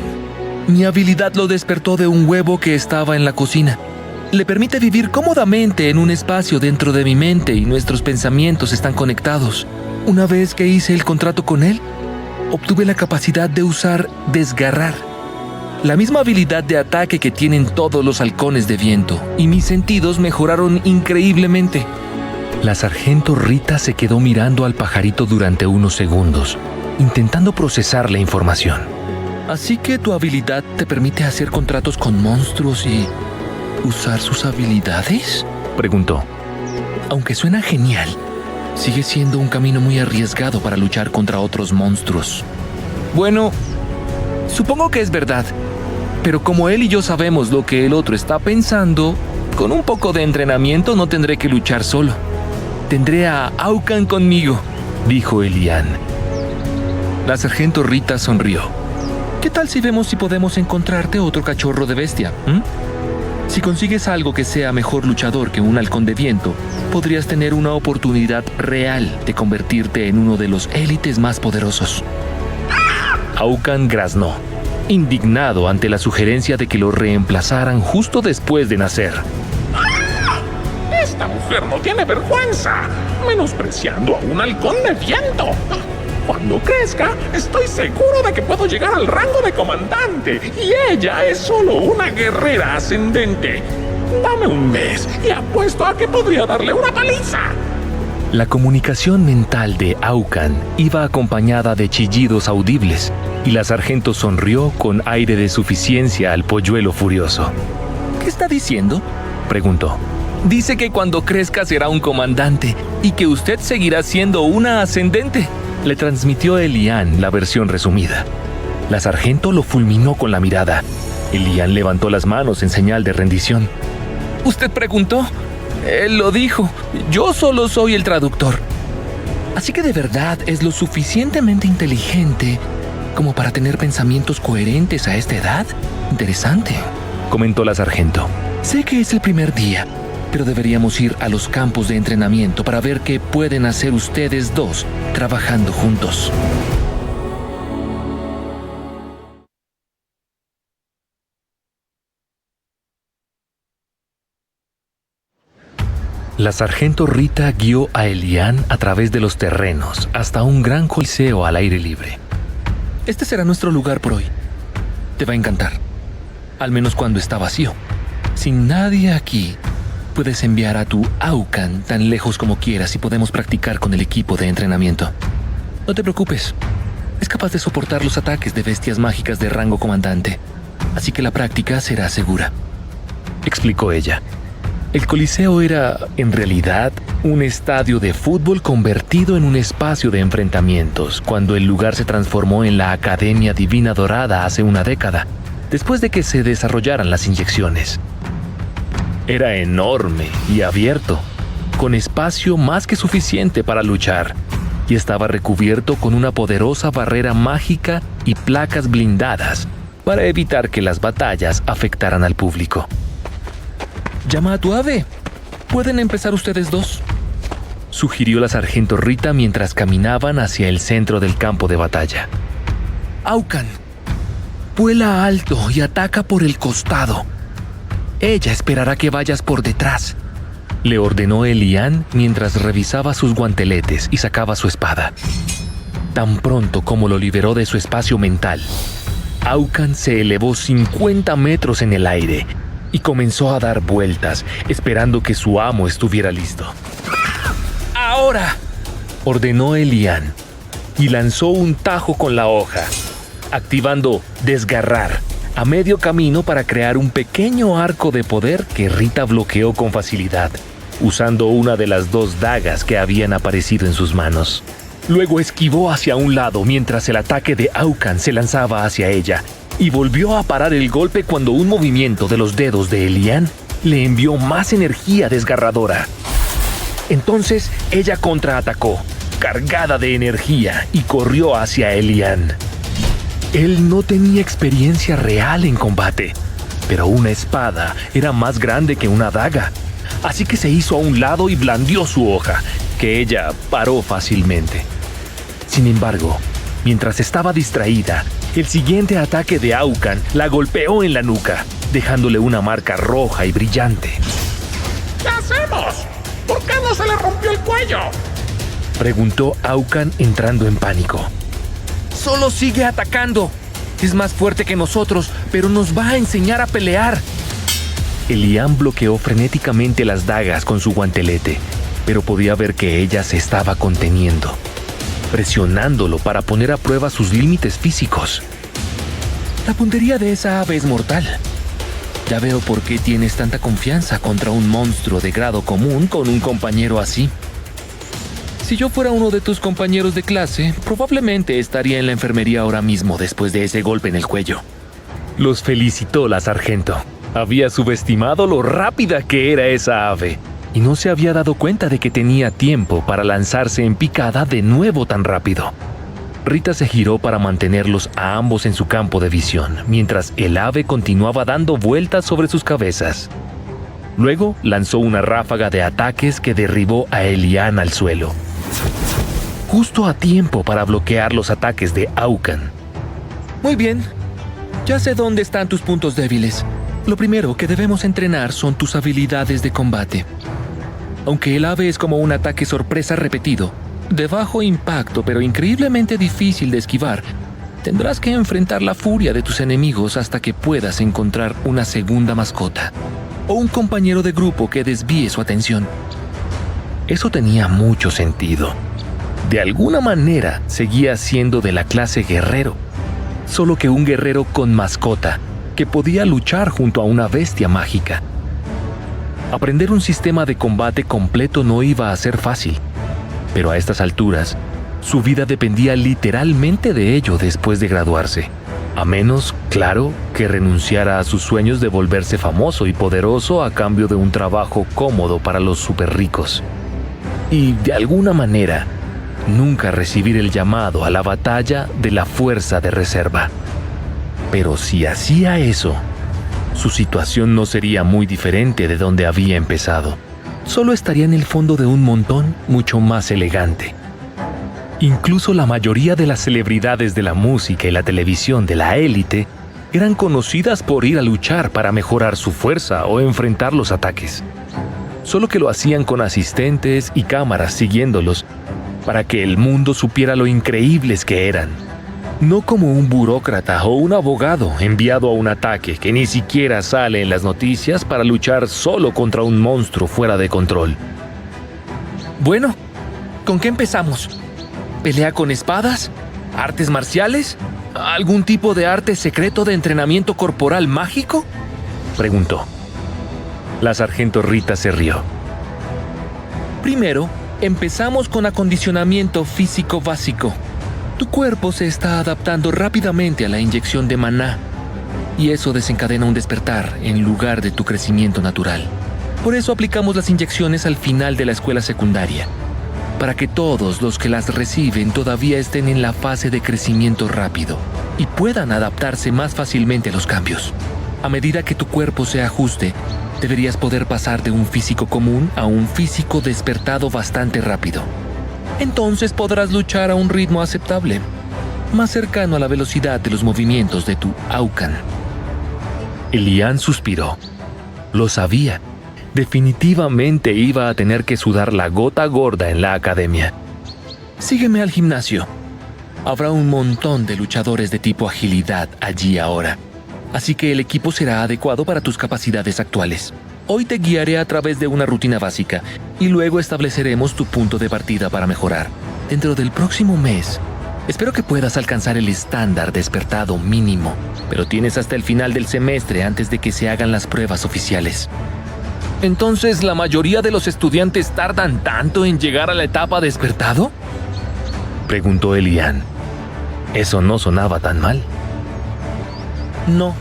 Mi habilidad lo despertó de un huevo que estaba en la cocina. Le permite vivir cómodamente en un espacio dentro de mi mente y nuestros pensamientos están conectados. Una vez que hice el contrato con él, obtuve la capacidad de usar desgarrar, la misma habilidad de ataque que tienen todos los halcones de viento, y mis sentidos mejoraron increíblemente. La sargento Rita se quedó mirando al pajarito durante unos segundos, intentando procesar la información. ¿Así que tu habilidad te permite hacer contratos con monstruos y usar sus habilidades?, preguntó. Aunque suena genial, Sigue siendo un camino muy arriesgado para luchar contra otros monstruos. Bueno, supongo que es verdad. Pero como él y yo sabemos lo que el otro está pensando, con un poco de entrenamiento no tendré que luchar solo. Tendré a Aucan conmigo, dijo Elian. La sargento Rita sonrió. ¿Qué tal si vemos si podemos encontrarte otro cachorro de bestia? Si consigues algo que sea mejor luchador que un halcón de viento, podrías tener una oportunidad real de convertirte en uno de los élites más poderosos. Aucan graznó, indignado ante la sugerencia de que lo reemplazaran justo después de nacer. Esta mujer no tiene vergüenza, menospreciando a un halcón de viento. Cuando crezca, estoy seguro de que puedo llegar al rango de comandante, y ella es solo una guerrera ascendente. Dame un mes y apuesto a que podría darle una paliza. La comunicación mental de Aucan iba acompañada de chillidos audibles, y la sargento sonrió con aire de suficiencia al polluelo furioso. ¿Qué está diciendo?, preguntó. Dice que cuando crezca será un comandante y que usted seguirá siendo una ascendente. Le transmitió Elian la versión resumida. La sargento lo fulminó con la mirada. Elian levantó las manos en señal de rendición. ¿Usted preguntó? Él lo dijo. Yo solo soy el traductor. Así que de verdad es lo suficientemente inteligente como para tener pensamientos coherentes a esta edad. Interesante, comentó la sargento. Sé que es el primer día, pero deberíamos ir a los campos de entrenamiento para ver qué pueden hacer ustedes dos trabajando juntos. La sargento Rita guió a Elian a través de los terrenos hasta un gran coliseo al aire libre. Este será nuestro lugar por hoy. Te va a encantar, al menos cuando está vacío. Sin nadie aquí, puedes enviar a tu Aucan tan lejos como quieras y podemos practicar con el equipo de entrenamiento. No te preocupes, es capaz de soportar los ataques de bestias mágicas de rango comandante, así que la práctica será segura, explicó ella. El coliseo era, en realidad, un estadio de fútbol convertido en un espacio de enfrentamientos, cuando el lugar se transformó en la Academia Divina Dorada hace una década, después de que se desarrollaran las inyecciones. Era enorme y abierto, con espacio más que suficiente para luchar, y estaba recubierto con una poderosa barrera mágica y placas blindadas para evitar que las batallas afectaran al público. «Llama a tu ave. Pueden empezar ustedes dos», sugirió la sargento Rita mientras caminaban hacia el centro del campo de batalla. «Aucan, vuela alto y ataca por el costado. Ella esperará que vayas por detrás», le ordenó Elian mientras revisaba sus guanteletes y sacaba su espada. Tan pronto como lo liberó de su espacio mental, Aucan se elevó 50 metros en el aire y comenzó a dar vueltas, esperando que su amo estuviera listo. «¡Ahora!», ordenó Elian, y lanzó un tajo con la hoja, activando Desgarrar a medio camino para crear un pequeño arco de poder que Rita bloqueó con facilidad, usando una de las dos dagas que habían aparecido en sus manos. Luego esquivó hacia un lado mientras el ataque de Aucan se lanzaba hacia ella, y volvió a parar el golpe cuando un movimiento de los dedos de Elian le envió más energía desgarradora. Entonces ella contraatacó, cargada de energía, y corrió hacia Elian. Él no tenía experiencia real en combate, pero una espada era más grande que una daga, así que se hizo a un lado y blandió su hoja, que ella paró fácilmente. Sin embargo, mientras estaba distraída, el siguiente ataque de Aucan la golpeó en la nuca, dejándole una marca roja y brillante. ¿Qué hacemos? ¿Por qué no se le rompió el cuello?, preguntó Aucan entrando en pánico. «Solo sigue atacando. Es más fuerte que nosotros, pero nos va a enseñar a pelear». Elian bloqueó frenéticamente las dagas con su guantelete, pero podía ver que ella se estaba conteniendo, presionándolo para poner a prueba sus límites físicos. «La puntería de esa ave es mortal. Ya veo por qué tienes tanta confianza contra un monstruo de grado común con un compañero así». Si yo fuera uno de tus compañeros de clase, probablemente estaría en la enfermería ahora mismo después de ese golpe en el cuello. Los felicitó la sargento. Había subestimado lo rápida que era esa ave y no se había dado cuenta de que tenía tiempo para lanzarse en picada de nuevo tan rápido. Rita se giró para mantenerlos a ambos en su campo de visión, mientras el ave continuaba dando vueltas sobre sus cabezas. Luego lanzó una ráfaga de ataques que derribó a Elian al suelo, justo a tiempo para bloquear los ataques de Aucan. Muy bien, ya sé dónde están tus puntos débiles. Lo primero que debemos entrenar son tus habilidades de combate. Aunque el ave es como un ataque sorpresa repetido, de bajo impacto pero increíblemente difícil de esquivar, tendrás que enfrentar la furia de tus enemigos hasta que puedas encontrar una segunda mascota o un compañero de grupo que desvíe su atención. Eso tenía mucho sentido. De alguna manera seguía siendo de la clase guerrero, solo que un guerrero con mascota que podía luchar junto a una bestia mágica. Aprender un sistema de combate completo no iba a ser fácil, pero a estas alturas, su vida dependía literalmente de ello después de graduarse. A menos, claro, que renunciara a sus sueños de volverse famoso y poderoso a cambio de un trabajo cómodo para los superricos. Y, de alguna manera, nunca recibir el llamado a la batalla de la fuerza de reserva. Pero si hacía eso, su situación no sería muy diferente de donde había empezado. Solo estaría en el fondo de un montón mucho más elegante. Incluso la mayoría de las celebridades de la música y la televisión de la élite eran conocidas por ir a luchar para mejorar su fuerza o enfrentar los ataques. Solo que lo hacían con asistentes y cámaras siguiéndolos para que el mundo supiera lo increíbles que eran. No como un burócrata o un abogado enviado a un ataque que ni siquiera sale en las noticias para luchar solo contra un monstruo fuera de control. Bueno, ¿con qué empezamos? ¿Pelea con espadas? ¿Artes marciales? ¿Algún tipo de arte secreto de entrenamiento corporal mágico?, preguntó. La sargento Rita se rió. Primero, empezamos con acondicionamiento físico básico. Tu cuerpo se está adaptando rápidamente a la inyección de maná, y eso desencadena un despertar en lugar de tu crecimiento natural. Por eso aplicamos las inyecciones al final de la escuela secundaria, para que todos los que las reciben todavía estén en la fase de crecimiento rápido y puedan adaptarse más fácilmente a los cambios. A medida que tu cuerpo se ajuste, deberías poder pasar de un físico común a un físico despertado bastante rápido. Entonces podrás luchar a un ritmo aceptable, más cercano a la velocidad de los movimientos de tu Aucan. Elian suspiró. Lo sabía. Definitivamente iba a tener que sudar la gota gorda en la academia. Sígueme al gimnasio. Habrá un montón de luchadores de tipo agilidad allí ahora, así que el equipo será adecuado para tus capacidades actuales. Hoy te guiaré a través de una rutina básica y luego estableceremos tu punto de partida para mejorar. Dentro del próximo mes, espero que puedas alcanzar el estándar despertado mínimo, pero tienes hasta el final del semestre antes de que se hagan las pruebas oficiales. ¿Entonces la mayoría de los estudiantes tardan tanto en llegar a la etapa despertado?, preguntó Elian. Eso no sonaba tan mal. No.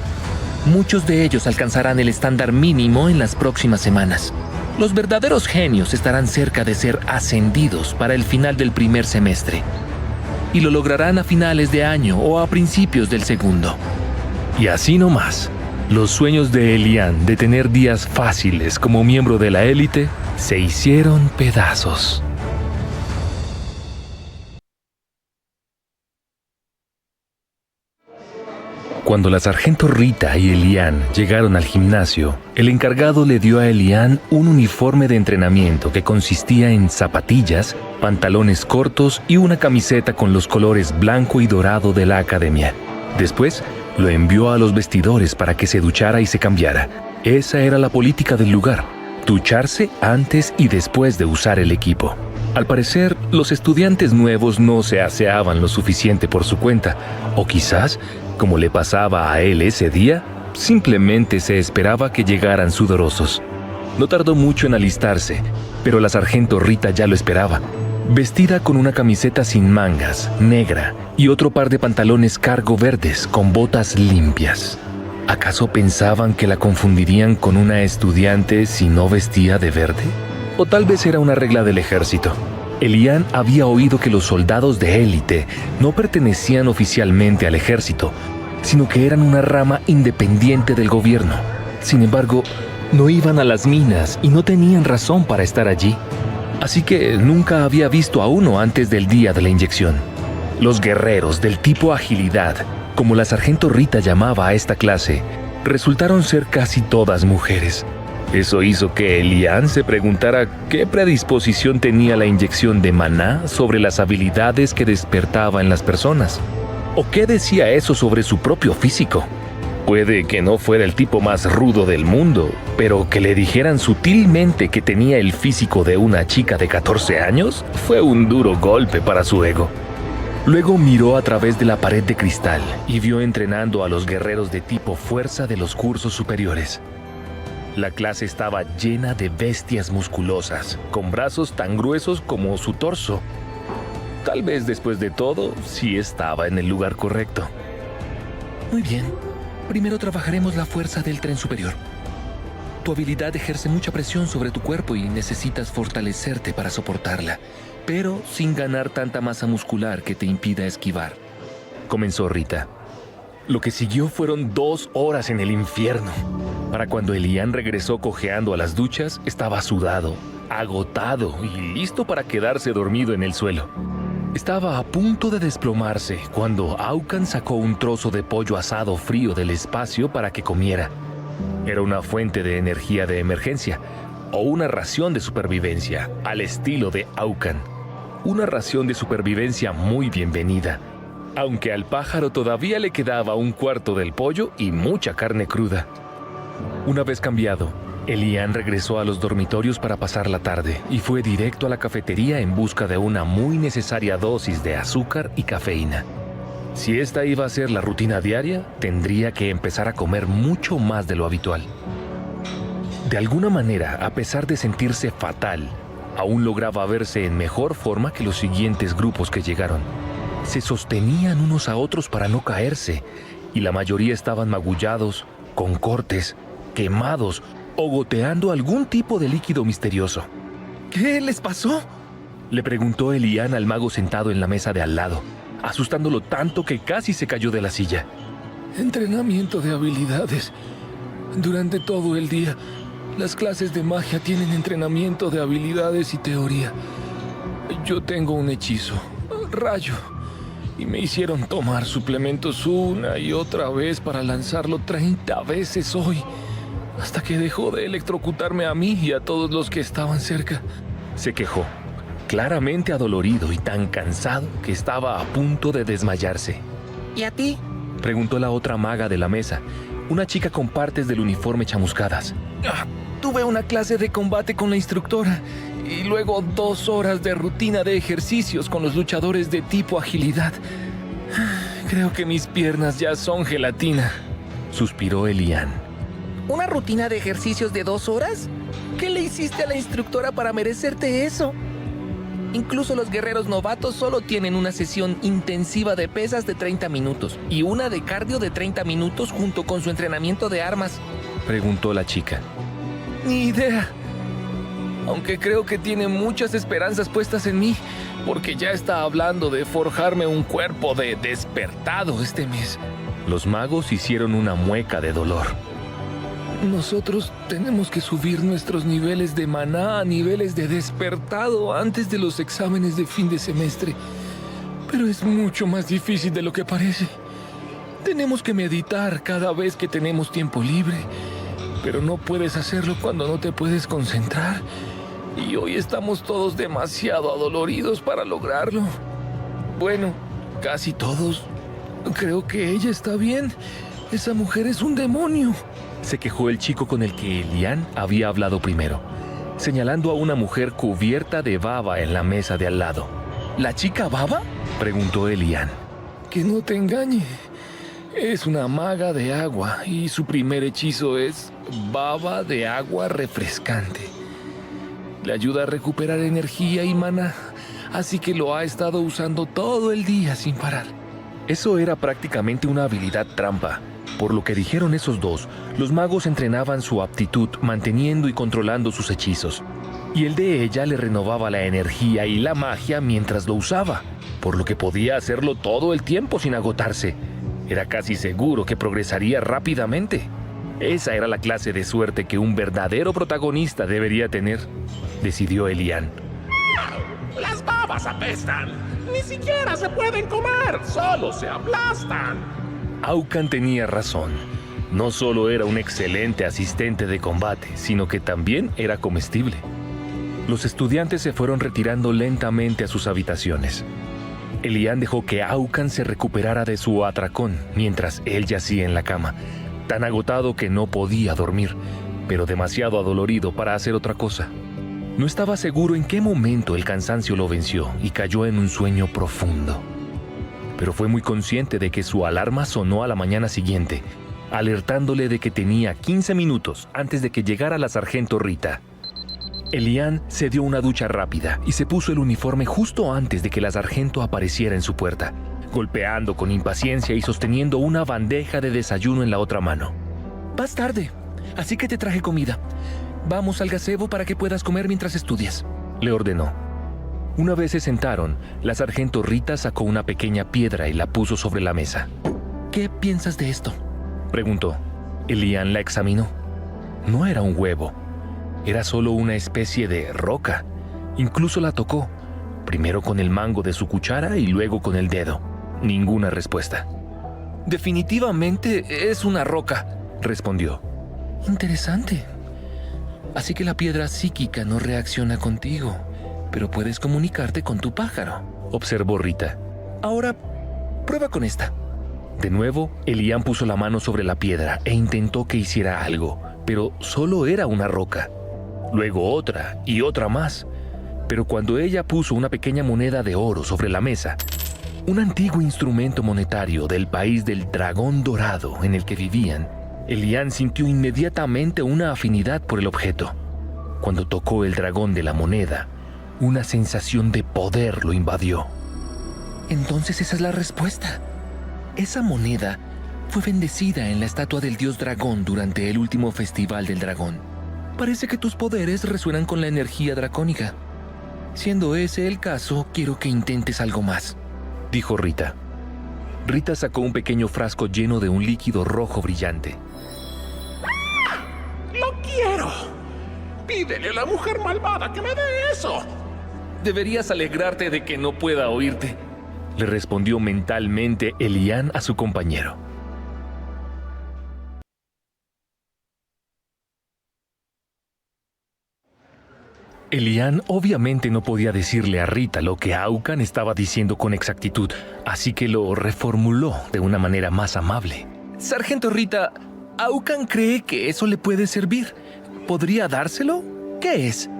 Muchos de ellos alcanzarán el estándar mínimo en las próximas semanas. Los verdaderos genios estarán cerca de ser ascendidos para el final del primer semestre, y lo lograrán a finales de año o a principios del segundo. Y así nomás, los sueños de Elian de tener días fáciles como miembro de la élite se hicieron pedazos. Cuando la sargento Rita y Elian llegaron al gimnasio, el encargado le dio a Elian un uniforme de entrenamiento que consistía en zapatillas, pantalones cortos y una camiseta con los colores blanco y dorado de la academia. Después, lo envió a los vestidores para que se duchara y se cambiara. Esa era la política del lugar: ducharse antes y después de usar el equipo. Al parecer, los estudiantes nuevos no se aseaban lo suficiente por su cuenta, o quizás, como le pasaba a él ese día, simplemente se esperaba que llegaran sudorosos. No tardó mucho en alistarse, pero la sargento Rita ya lo esperaba. vestida con una camiseta sin mangas, negra, y otro par de pantalones cargo verdes con botas limpias. ¿Acaso pensaban que la confundirían con una estudiante si no vestía de verde? O tal vez era una regla del ejército. Elian había oído que los soldados de élite no pertenecían oficialmente al ejército, sino que eran una rama independiente del gobierno. Sin embargo, no iban a las minas y no tenían razón para estar allí. Así que nunca había visto a uno antes del día de la inyección. Los guerreros del tipo agilidad, como la sargento Rita llamaba a esta clase, resultaron ser casi todas mujeres. Eso hizo que Elian se preguntara qué predisposición tenía la inyección de maná sobre las habilidades que despertaba en las personas. ¿O qué decía eso sobre su propio físico? Puede que no fuera el tipo más rudo del mundo, pero que le dijeran sutilmente que tenía el físico de una chica de 14 años fue un duro golpe para su ego. Luego miró a través de la pared de cristal y vio entrenando a los guerreros de tipo fuerza de los cursos superiores. La clase estaba llena de bestias musculosas, con brazos tan gruesos como su torso. Tal vez después de todo, sí estaba en el lugar correcto. Muy bien, primero trabajaremos la fuerza del tren superior. Tu habilidad ejerce mucha presión sobre tu cuerpo y necesitas fortalecerte para soportarla, pero sin ganar tanta masa muscular que te impida esquivar. Comenzó Rita. Lo que siguió fueron 2 horas en el infierno. Para cuando Elian regresó cojeando a las duchas, estaba sudado, agotado y listo para quedarse dormido en el suelo. Estaba a punto de desplomarse cuando Aucan sacó un trozo de pollo asado frío del espacio para que comiera. Era una fuente de energía de emergencia o una ración de supervivencia al estilo de Aucan. Una ración de supervivencia muy bienvenida, aunque al pájaro todavía le quedaba 1/4 del pollo y mucha carne cruda. Una vez cambiado, Elian regresó a los dormitorios para pasar la tarde y fue directo a la cafetería en busca de una muy necesaria dosis de azúcar y cafeína. Si esta iba a ser la rutina diaria, tendría que empezar a comer mucho más de lo habitual. De alguna manera, a pesar de sentirse fatal, aún lograba verse en mejor forma que los siguientes grupos que llegaron. Se sostenían unos a otros para no caerse, y la mayoría estaban magullados, con cortes, quemados o goteando algún tipo de líquido misterioso. ¿Qué les pasó?, le preguntó Elian al mago sentado en la mesa de al lado, asustándolo tanto que casi se cayó de la silla. Entrenamiento de habilidades. Durante todo el día, las clases de magia tienen entrenamiento de habilidades y teoría. Yo tengo un hechizo, rayo, y me hicieron tomar suplementos una y otra vez para lanzarlo 30 veces hoy, hasta que dejó de electrocutarme a mí y a todos los que estaban cerca. Se quejó, claramente adolorido y tan cansado que estaba a punto de desmayarse. ¿Y a ti? Preguntó la otra maga de la mesa, una chica con partes del uniforme chamuscadas. Tuve una clase de combate con la instructora y luego 2 horas de rutina de ejercicios con los luchadores de tipo agilidad. Creo que mis piernas ya son gelatina, suspiró Elian. ¿Una rutina de ejercicios de 2 horas? ¿Qué le hiciste a la instructora para merecerte eso? Incluso los guerreros novatos solo tienen una sesión intensiva de pesas de 30 minutos y una de cardio de 30 minutos junto con su entrenamiento de armas, preguntó la chica. Ni idea. Aunque creo que tiene muchas esperanzas puestas en mí, porque ya está hablando de forjarme un cuerpo de despertado este mes. Los magos hicieron una mueca de dolor. Nosotros tenemos que subir nuestros niveles de maná a niveles de despertado antes de los exámenes de fin de semestre. Pero es mucho más difícil de lo que parece. Tenemos que meditar cada vez que tenemos tiempo libre, pero no puedes hacerlo cuando no te puedes concentrar. Y hoy estamos todos demasiado adoloridos para lograrlo. Bueno, casi todos. Creo que ella está bien. Esa mujer es un demonio, se quejó el chico con el que Elian había hablado primero, señalando a una mujer cubierta de baba en la mesa de al lado. ¿La chica baba?, preguntó Elian. Que no te engañe. Es una maga de agua y su primer hechizo es baba de agua refrescante. Le ayuda a recuperar energía y maná, así que lo ha estado usando todo el día sin parar. Eso era prácticamente una habilidad trampa. Por lo que dijeron esos dos, los magos entrenaban su aptitud manteniendo y controlando sus hechizos. Y el de ella le renovaba la energía y la magia mientras lo usaba, por lo que podía hacerlo todo el tiempo sin agotarse. Era casi seguro que progresaría rápidamente. Esa era la clase de suerte que un verdadero protagonista debería tener, decidió Elian. Las babas apestan. Ni siquiera se pueden comer, solo se aplastan. Aucan tenía razón. No solo era un excelente asistente de combate, sino que también era comestible. Los estudiantes se fueron retirando lentamente a sus habitaciones. Elian dejó que Aucan se recuperara de su atracón mientras él yacía en la cama, tan agotado que no podía dormir, pero demasiado adolorido para hacer otra cosa. No estaba seguro en qué momento el cansancio lo venció y cayó en un sueño profundo. Pero fue muy consciente de que su alarma sonó a la mañana siguiente, alertándole de que tenía 15 minutos antes de que llegara la sargento Rita. Elian se dio una ducha rápida y se puso el uniforme justo antes de que la sargento apareciera en su puerta, golpeando con impaciencia y sosteniendo una bandeja de desayuno en la otra mano. Vas tarde, así que te traje comida. Vamos al gazebo para que puedas comer mientras estudias, le ordenó. Una vez se sentaron, la sargento Rita sacó una pequeña piedra y la puso sobre la mesa. ¿Qué piensas de esto?, preguntó. Elian la examinó. No era un huevo. Era solo una especie de roca. Incluso la tocó, primero con el mango de su cuchara y luego con el dedo. Ninguna respuesta. Definitivamente es una roca, respondió. Interesante. Así que la piedra psíquica no reacciona contigo, pero puedes comunicarte con tu pájaro, observó Rita. Ahora, prueba con esta. De nuevo, Elian puso la mano sobre la piedra e intentó que hiciera algo, pero solo era una roca. Luego otra y otra más. Pero cuando ella puso una pequeña moneda de oro sobre la mesa, un antiguo instrumento monetario del país del dragón dorado en el que vivían, Elian sintió inmediatamente una afinidad por el objeto. Cuando tocó el dragón de la moneda, una sensación de poder lo invadió. Entonces esa es la respuesta. Esa moneda fue bendecida en la estatua del dios dragón durante el último festival del dragón. Parece que tus poderes resuenan con la energía dracónica. Siendo ese el caso, quiero que intentes algo más, dijo Rita. Rita sacó un pequeño frasco lleno de un líquido rojo brillante. ¡Lo quiero! Pídele a la mujer malvada que me dé eso. Deberías alegrarte de que no pueda oírte, le respondió mentalmente Elian a su compañero. Elian obviamente no podía decirle a Rita lo que Aucan estaba diciendo con exactitud, así que lo reformuló de una manera más amable. Sargento Rita, Aucan cree que eso le puede servir. ¿Podría dárselo? ¿Qué es?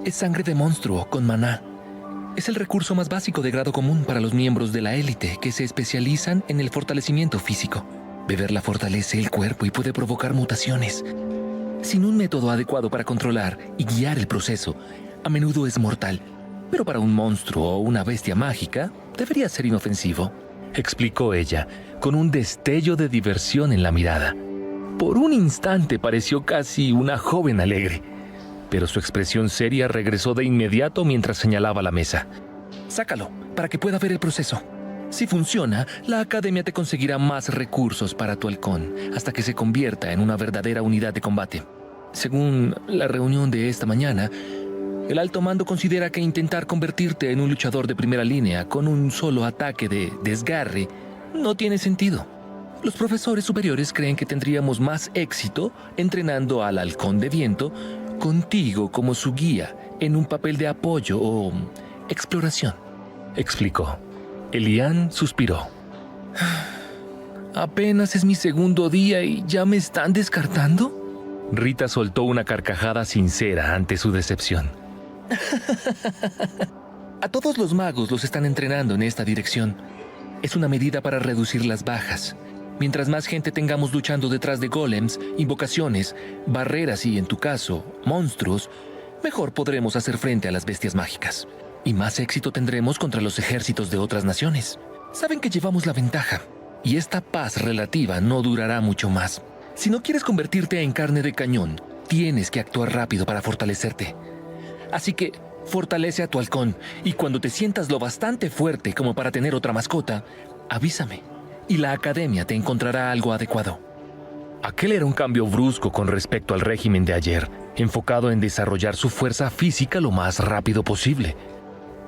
Es sangre de monstruo con maná. Es el recurso más básico de grado común para los miembros de la élite que se especializan en el fortalecimiento físico. Beberla fortalece el cuerpo y puede provocar mutaciones. Sin un método adecuado para controlar y guiar el proceso, a menudo es mortal. Pero para un monstruo o una bestia mágica, debería ser inofensivo, explicó ella, con un destello de diversión en la mirada. Por un instante pareció casi una joven alegre, pero su expresión seria regresó de inmediato mientras señalaba la mesa. Sácalo, para que pueda ver el proceso. Si funciona, la academia te conseguirá más recursos para tu halcón, hasta que se convierta en una verdadera unidad de combate. Según la reunión de esta mañana, el alto mando considera que intentar convertirte en un luchador de primera línea con un solo ataque de desgarre no tiene sentido. Los profesores superiores creen que tendríamos más éxito entrenando al halcón de viento contigo como su guía en un papel de apoyo o exploración, explicó. Elian suspiró. ¿Apenas es mi segundo día y ya me están descartando? Rita soltó una carcajada sincera ante su decepción. A todos los magos los están entrenando en esta dirección. Es una medida para reducir las bajas. Mientras más gente tengamos luchando detrás de golems, invocaciones, barreras y, en tu caso, monstruos, mejor podremos hacer frente a las bestias mágicas. y más éxito tendremos contra los ejércitos de otras naciones. Saben que llevamos la ventaja, y esta paz relativa no durará mucho más. Si no quieres convertirte en carne de cañón, tienes que actuar rápido para fortalecerte. Así que fortalece a tu halcón, y cuando te sientas lo bastante fuerte como para tener otra mascota, avísame, y la academia te encontrará algo adecuado. Aquel era un cambio brusco con respecto al régimen de ayer, enfocado en desarrollar su fuerza física lo más rápido posible.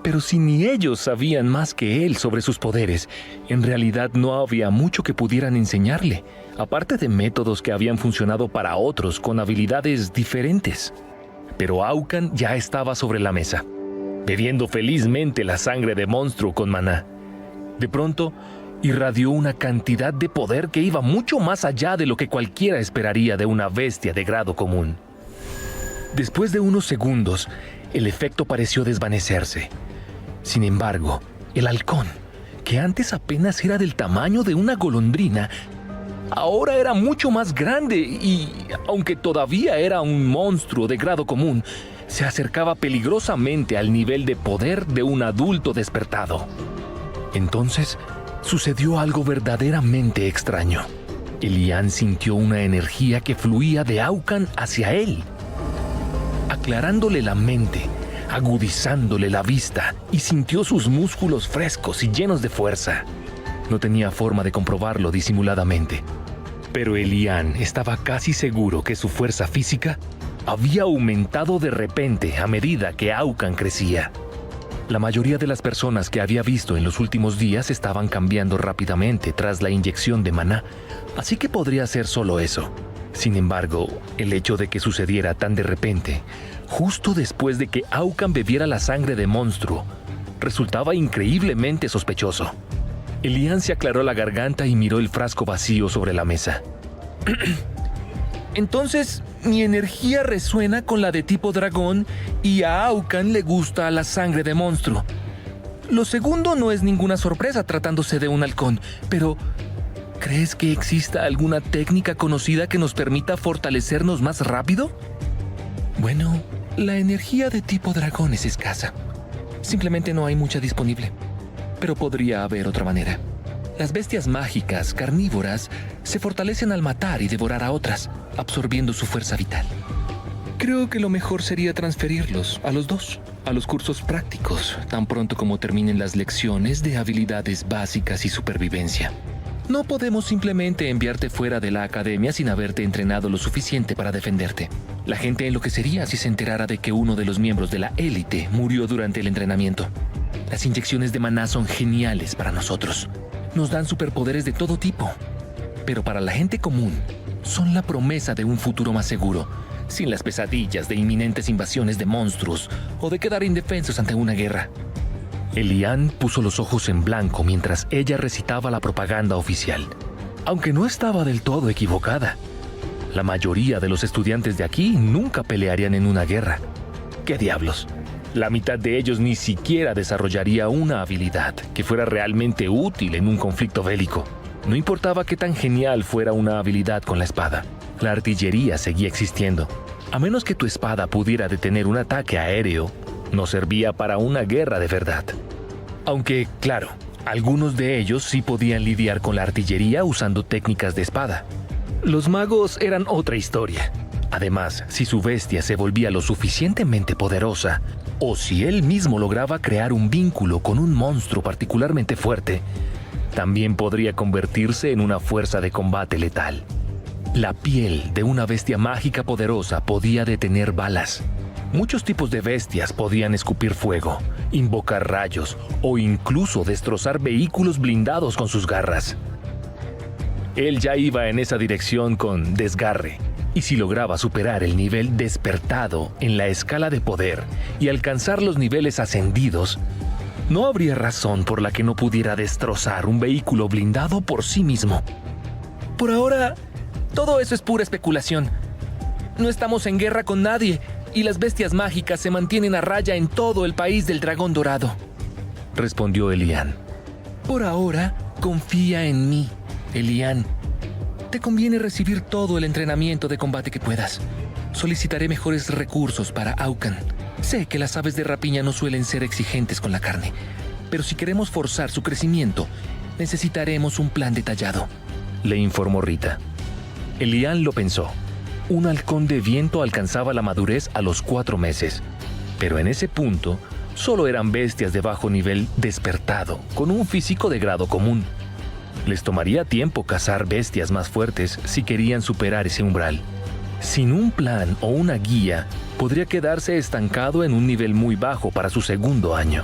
Pero si ni ellos sabían más que él sobre sus poderes, en realidad no había mucho que pudieran enseñarle, aparte de métodos que habían funcionado para otros con habilidades diferentes. Pero Aucan ya estaba sobre la mesa, bebiendo felizmente la sangre de monstruo con maná. De pronto, irradió una cantidad de poder que iba mucho más allá de lo que cualquiera esperaría de una bestia de grado común. Después de unos segundos, el efecto pareció desvanecerse. Sin embargo, el halcón, que antes apenas era del tamaño de una golondrina, ahora era mucho más grande y, aunque todavía era un monstruo de grado común, se acercaba peligrosamente al nivel de poder de un adulto despertado. Entonces, sucedió algo verdaderamente extraño. Elian sintió una energía que fluía de Aucan hacia él, aclarándole la mente, agudizándole la vista, y sintió sus músculos frescos y llenos de fuerza. No tenía forma de comprobarlo disimuladamente, pero Elian estaba casi seguro que su fuerza física había aumentado de repente a medida que Aucan crecía. La mayoría de las personas que había visto en los últimos días estaban cambiando rápidamente tras la inyección de maná, así que podría ser solo eso. Sin embargo, el hecho de que sucediera tan de repente, justo después de que Aucan bebiera la sangre de monstruo, resultaba increíblemente sospechoso. Elian se aclaró la garganta y miró el frasco vacío sobre la mesa. Entonces, mi energía resuena con la de tipo dragón y a Aucan le gusta la sangre de monstruo. Lo segundo no es ninguna sorpresa tratándose de un halcón, pero ¿crees que exista alguna técnica conocida que nos permita fortalecernos más rápido? Bueno, la energía de tipo dragón es escasa. Simplemente no hay mucha disponible. Pero podría haber otra manera. Las bestias mágicas, carnívoras, se fortalecen al matar y devorar a otras, absorbiendo su fuerza vital. Creo que lo mejor sería transferirlos a los dos, a los cursos prácticos, tan pronto como terminen las lecciones de habilidades básicas y supervivencia. No podemos simplemente enviarte fuera de la academia sin haberte entrenado lo suficiente para defenderte. La gente enloquecería si se enterara de que uno de los miembros de la élite murió durante el entrenamiento. Las inyecciones de maná son geniales para nosotros. Nos dan superpoderes de todo tipo. Pero para la gente común, son la promesa de un futuro más seguro, sin las pesadillas de inminentes invasiones de monstruos o de quedar indefensos ante una guerra. Elian puso los ojos en blanco mientras ella recitaba la propaganda oficial. Aunque no estaba del todo equivocada. La mayoría de los estudiantes de aquí nunca pelearían en una guerra. ¿Qué diablos? La mitad de ellos ni siquiera desarrollaría una habilidad que fuera realmente útil en un conflicto bélico. No importaba qué tan genial fuera una habilidad con la espada. La artillería seguía existiendo. A menos que tu espada pudiera detener un ataque aéreo, no servía para una guerra de verdad. Aunque, claro, algunos de ellos sí podían lidiar con la artillería usando técnicas de espada. Los magos eran otra historia. Además, si su bestia se volvía lo suficientemente poderosa, o si él mismo lograba crear un vínculo con un monstruo particularmente fuerte, también podría convertirse en una fuerza de combate letal. La piel de una bestia mágica poderosa podía detener balas. Muchos tipos de bestias podían escupir fuego, invocar rayos o incluso destrozar vehículos blindados con sus garras. Él ya iba en esa dirección con desgarre, y si lograba superar el nivel despertado en la escala de poder y alcanzar los niveles ascendidos, no habría razón por la que no pudiera destrozar un vehículo blindado por sí mismo. Por ahora, todo eso es pura especulación. No estamos en guerra con nadie, y las bestias mágicas se mantienen a raya en todo el país del dragón dorado, respondió Elian. Por ahora, confía en mí, Elian. Te conviene recibir todo el entrenamiento de combate que puedas. Solicitaré mejores recursos para Aucan. Sé que las aves de rapiña no suelen ser exigentes con la carne, pero si queremos forzar su crecimiento, necesitaremos un plan detallado, le informó Rita. Elian lo pensó. Un halcón de viento alcanzaba la madurez a los 4 meses, pero en ese punto solo eran bestias de bajo nivel despertado, con un físico de grado común. Les tomaría tiempo cazar bestias más fuertes si querían superar ese umbral. Sin un plan o una guía, podría quedarse estancado en un nivel muy bajo para su segundo año.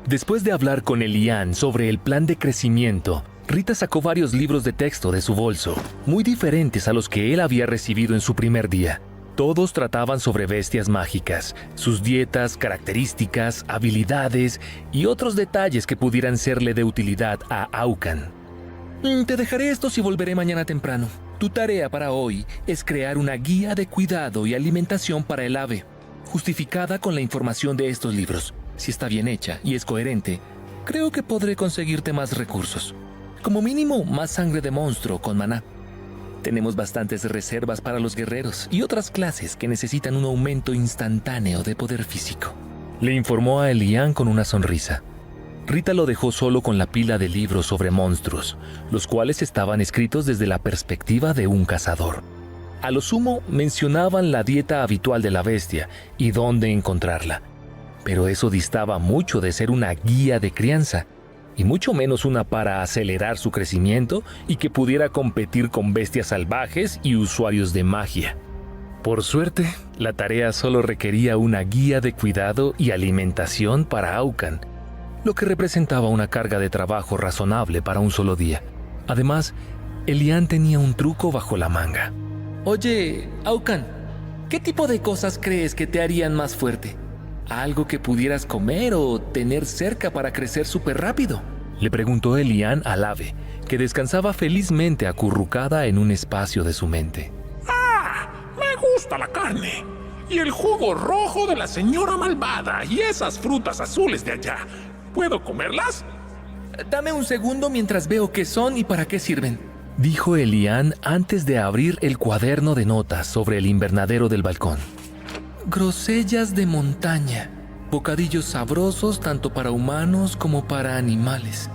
Después de hablar con Elian sobre el plan de crecimiento, Rita sacó varios libros de texto de su bolso, muy diferentes a los que él había recibido en su primer día. Todos trataban sobre bestias mágicas, sus dietas, características, habilidades y otros detalles que pudieran serle de utilidad a Aucan. Te dejaré estos y volveré mañana temprano. Tu tarea para hoy es crear una guía de cuidado y alimentación para el ave, justificada con la información de estos libros. Si está bien hecha y es coherente, creo que podré conseguirte más recursos. Como mínimo, más sangre de monstruo con maná. Tenemos bastantes reservas para los guerreros y otras clases que necesitan un aumento instantáneo de poder físico. Le informó a Elian con una sonrisa. Rita lo dejó solo con la pila de libros sobre monstruos, los cuales estaban escritos desde la perspectiva de un cazador. A lo sumo mencionaban la dieta habitual de la bestia y dónde encontrarla. Pero eso distaba mucho de ser una guía de crianza, y mucho menos una para acelerar su crecimiento y que pudiera competir con bestias salvajes y usuarios de magia. Por suerte, la tarea solo requería una guía de cuidado y alimentación para Aucan, lo que representaba una carga de trabajo razonable para un solo día. Además, Elian tenía un truco bajo la manga. Oye, Aucan, ¿qué tipo de cosas crees que te harían más fuerte? ¿Algo que pudieras comer o tener cerca para crecer súper rápido? Le preguntó Elian al ave, que descansaba felizmente acurrucada en un espacio de su mente. Me gusta la carne. Y el jugo rojo de la señora malvada y esas frutas azules de allá. ¿Puedo comerlas? Dame un segundo mientras veo qué son y para qué sirven, dijo Elian antes de abrir el cuaderno de notas sobre el invernadero del balcón. Grosellas de montaña, bocadillos sabrosos tanto para humanos como para animales.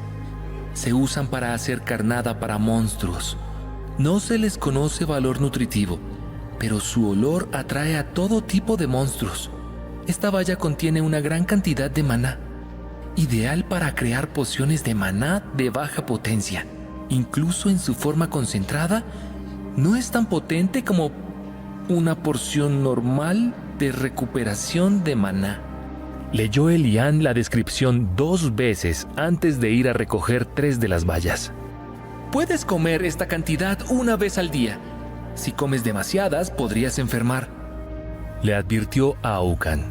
Se usan para hacer carnada para monstruos. No se les conoce valor nutritivo, pero su olor atrae a todo tipo de monstruos. Esta valla contiene una gran cantidad de maná, ideal para crear pociones de maná de baja potencia. Incluso en su forma concentrada, no es tan potente como una porción normal de recuperación de maná. Leyó Elian la descripción 2 veces antes de ir a recoger 3 de las bayas. Puedes comer esta cantidad una vez al día. Si comes demasiadas, podrías enfermar, le advirtió a Aucan.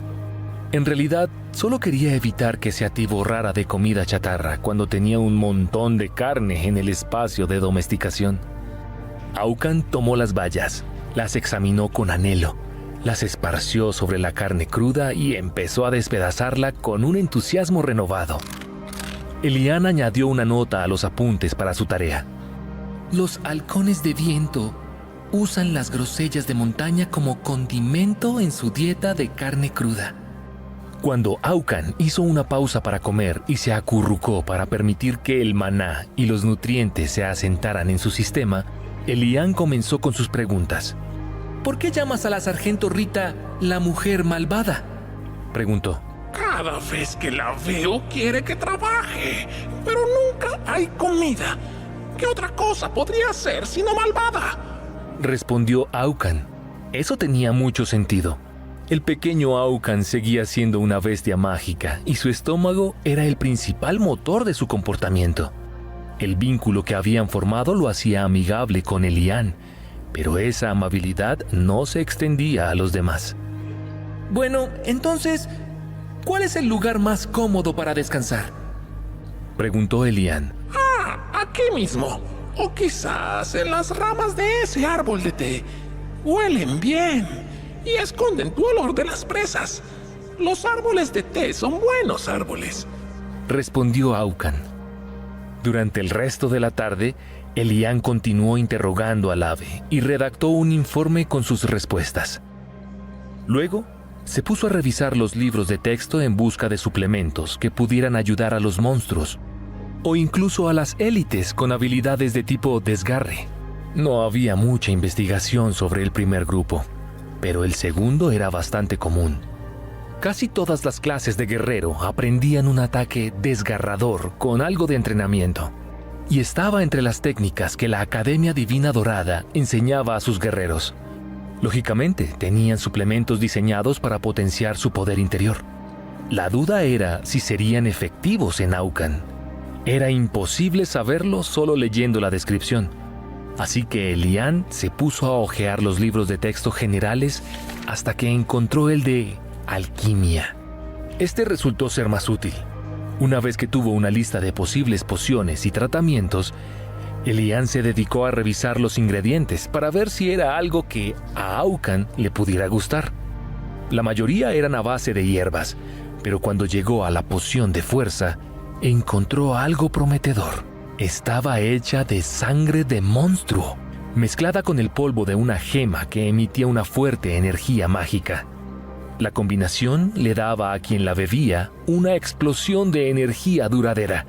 En realidad, solo quería evitar que se atiborrara de comida chatarra cuando tenía un montón de carne en el espacio de domesticación. Aucan tomó las bayas, las examinó con anhelo, las esparció sobre la carne cruda y empezó a despedazarla con un entusiasmo renovado. Elian añadió una nota a los apuntes para su tarea. Los halcones de viento usan las grosellas de montaña como condimento en su dieta de carne cruda. Cuando Aucan hizo una pausa para comer y se acurrucó para permitir que el maná y los nutrientes se asentaran en su sistema, Elian comenzó con sus preguntas. ¿Por qué llamas a la sargento Rita la mujer malvada?, preguntó. Cada vez que la veo quiere que trabaje, pero nunca hay comida. ¿Qué otra cosa podría ser sino malvada?, respondió Aucan. Eso tenía mucho sentido. El pequeño Aucan seguía siendo una bestia mágica y su estómago era el principal motor de su comportamiento. El vínculo que habían formado lo hacía amigable con Elian, pero esa amabilidad no se extendía a los demás. Bueno, entonces, ¿cuál es el lugar más cómodo para descansar?, preguntó Elian. Aquí mismo. O quizás en las ramas de ese árbol de té. Huelen bien y esconden tu olor de las presas. Los árboles de té son buenos árboles, respondió Aucan. Durante el resto de la tarde, Elian continuó interrogando al ave y redactó un informe con sus respuestas. Luego, se puso a revisar los libros de texto en busca de suplementos que pudieran ayudar a los monstruos, o incluso a las élites con habilidades de tipo desgarre. No había mucha investigación sobre el primer grupo, pero el segundo era bastante común. Casi todas las clases de guerrero aprendían un ataque desgarrador con algo de entrenamiento, y estaba entre las técnicas que la Academia Divina Dorada enseñaba a sus guerreros. Lógicamente, tenían suplementos diseñados para potenciar su poder interior. La duda era si serían efectivos en Aucan. Era imposible saberlo solo leyendo la descripción. Así que Elian se puso a hojear los libros de texto generales hasta que encontró el de alquimia. Este resultó ser más útil. Una vez que tuvo una lista de posibles pociones y tratamientos, Elian se dedicó a revisar los ingredientes para ver si era algo que a Aucan le pudiera gustar. La mayoría eran a base de hierbas, pero cuando llegó a la poción de fuerza, encontró algo prometedor. Estaba hecha de sangre de monstruo, mezclada con el polvo de una gema que emitía una fuerte energía mágica. La combinación le daba a quien la bebía una explosión de energía duradera.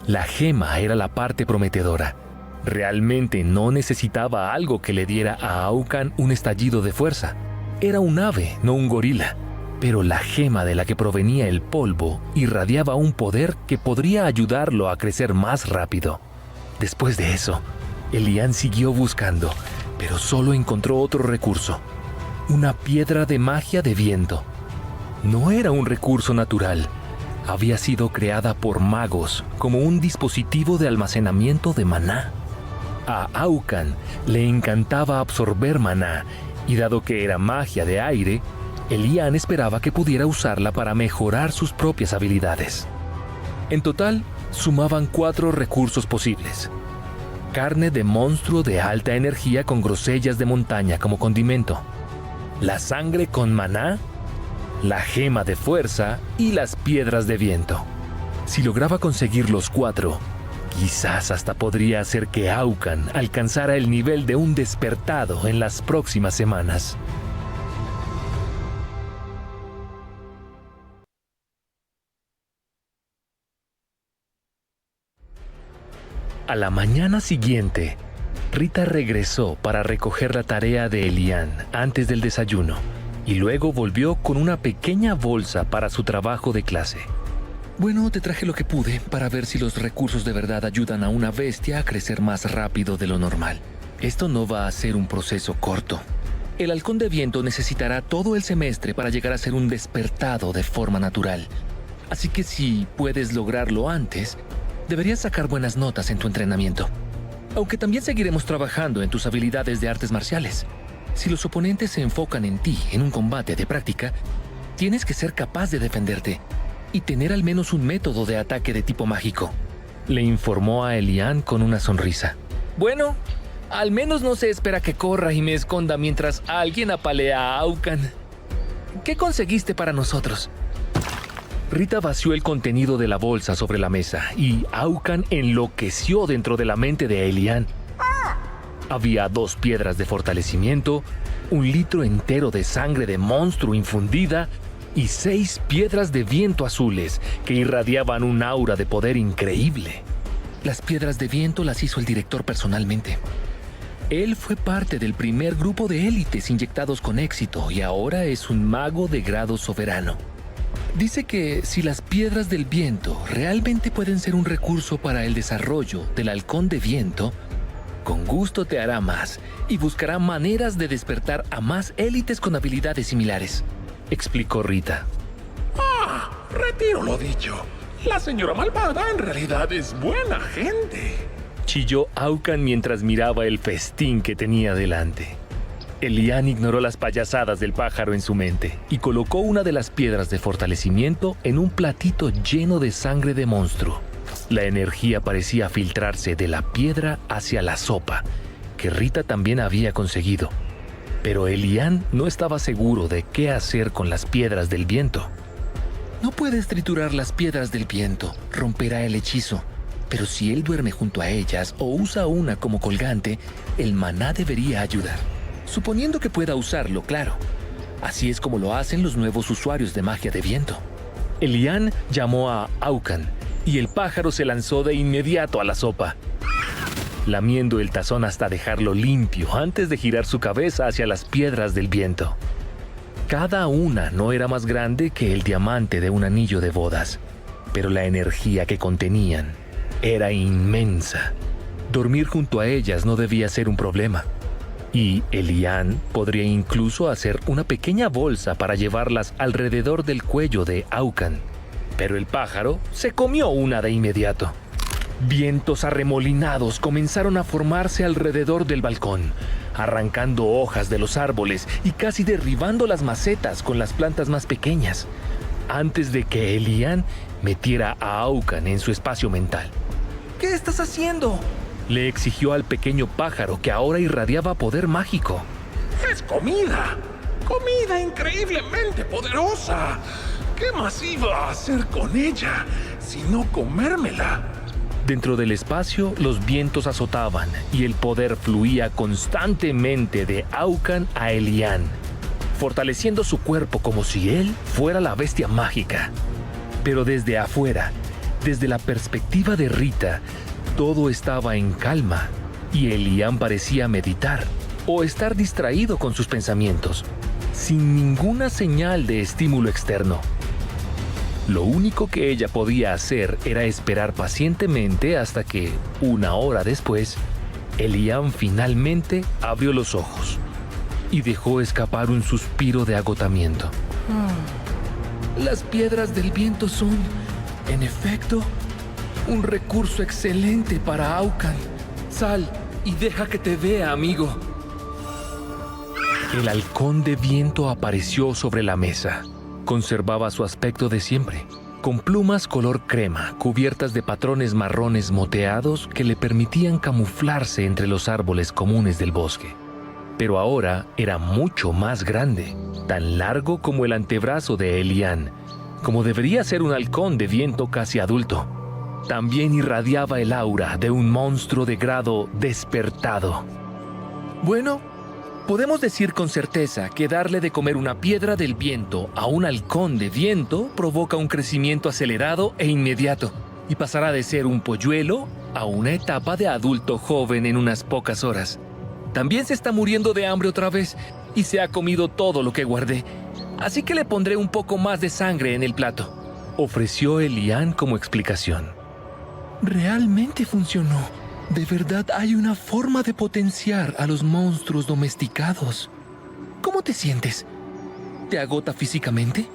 La gema era la parte prometedora. Realmente no necesitaba algo que le diera a Aucan un estallido de fuerza. Era un ave, no un gorila. Pero la gema de la que provenía el polvo irradiaba un poder que podría ayudarlo a crecer más rápido. Después de eso, Elian siguió buscando, pero solo encontró otro recurso: una piedra de magia de viento. No era un recurso natural. Había sido creada por magos como un dispositivo de almacenamiento de maná. A Aucan le encantaba absorber maná, y dado que era magia de aire, Elian esperaba que pudiera usarla para mejorar sus propias habilidades. En total, sumaban 4 recursos posibles: carne de monstruo de alta energía con grosellas de montaña como condimento, la sangre con maná, la gema de fuerza y las piedras de viento. Si lograba conseguir los 4, quizás hasta podría hacer que Aucan alcanzara el nivel de un despertado en las próximas semanas. A la mañana siguiente, Rita regresó para recoger la tarea de Elian antes del desayuno y luego volvió con una pequeña bolsa para su trabajo de clase. Bueno, te traje lo que pude para ver si los recursos de verdad ayudan a una bestia a crecer más rápido de lo normal. Esto no va a ser un proceso corto. El halcón de viento necesitará todo el semestre para llegar a ser un despertado de forma natural. Así que si puedes lograrlo antes, deberías sacar buenas notas en tu entrenamiento. Aunque también seguiremos trabajando en tus habilidades de artes marciales. Si los oponentes se enfocan en ti en un combate de práctica, tienes que ser capaz de defenderte y tener al menos un método de ataque de tipo mágico, le informó a Elian con una sonrisa. Bueno, al menos no se espera que corra y me esconda mientras alguien apalea a Aucan. ¿Qué conseguiste para nosotros? Rita vació el contenido de la bolsa sobre la mesa y Aucan enloqueció dentro de la mente de Elian. Había 2 piedras de fortalecimiento, 1 litro entero de sangre de monstruo infundida y 6 piedras de viento azules que irradiaban un aura de poder increíble. Las piedras de viento las hizo el director personalmente. Él fue parte del primer grupo de élites inyectados con éxito y ahora es un mago de grado soberano. Dice que si las piedras del viento realmente pueden ser un recurso para el desarrollo del halcón de viento, con gusto te hará más y buscará maneras de despertar a más élites con habilidades similares, explicó Rita. Retiro lo dicho. La señora malvada en realidad es buena gente. Chilló Aucan mientras miraba el festín que tenía delante. Elian ignoró las payasadas del pájaro en su mente y colocó una de las piedras de fortalecimiento en un platito lleno de sangre de monstruo. La energía parecía filtrarse de la piedra hacia la sopa, que Rita también había conseguido. Pero Elian no estaba seguro de qué hacer con las piedras del viento. No puedes triturar las piedras del viento, romperá el hechizo. Pero si él duerme junto a ellas o usa una como colgante, el maná debería ayudar. Suponiendo que pueda usarlo, claro. Así es como lo hacen los nuevos usuarios de magia de viento. Elian llamó a Aucan y el pájaro se lanzó de inmediato a la sopa, lamiendo el tazón hasta dejarlo limpio antes de girar su cabeza hacia las piedras del viento. Cada una no era más grande que el diamante de un anillo de bodas, pero la energía que contenían era inmensa. Dormir junto a ellas no debía ser un problema, y Elian podría incluso hacer una pequeña bolsa para llevarlas alrededor del cuello de Aucan. Pero el pájaro se comió una de inmediato. Vientos arremolinados comenzaron a formarse alrededor del balcón, arrancando hojas de los árboles y casi derribando las macetas con las plantas más pequeñas, antes de que Elian metiera a Aucan en su espacio mental. ¿Qué estás haciendo? Le exigió al pequeño pájaro que ahora irradiaba poder mágico. Es comida. Comida increíblemente poderosa. ¿Qué más iba a hacer con ella si no comérmela? Dentro del espacio, los vientos azotaban y el poder fluía constantemente de Aucan a Elian, fortaleciendo su cuerpo como si él fuera la bestia mágica. Pero desde afuera, desde la perspectiva de Rita, todo estaba en calma y Elian parecía meditar o estar distraído con sus pensamientos, sin ninguna señal de estímulo externo. Lo único que ella podía hacer era esperar pacientemente hasta que, una hora después, Elian finalmente abrió los ojos y dejó escapar un suspiro de agotamiento. Las piedras del viento son, en efecto, un recurso excelente para Aucan. Sal y deja que te vea, amigo. El halcón de viento apareció sobre la mesa. Conservaba su aspecto de siempre, con plumas color crema cubiertas de patrones marrones moteados que le permitían camuflarse entre los árboles comunes del bosque. Pero ahora era mucho más grande, tan largo como el antebrazo de Elian, como debería ser un halcón de viento casi adulto. También irradiaba el aura de un monstruo de grado despertado. Bueno, podemos decir con certeza que darle de comer una piedra del viento a un halcón de viento provoca un crecimiento acelerado e inmediato, y pasará de ser un polluelo a una etapa de adulto joven en unas pocas horas. También se está muriendo de hambre otra vez y se ha comido todo lo que guardé, así que le pondré un poco más de sangre en el plato, ofreció Elian como explicación. Realmente funcionó. De verdad hay una forma de potenciar a los monstruos domesticados. ¿Cómo te sientes? ¿Te agota físicamente?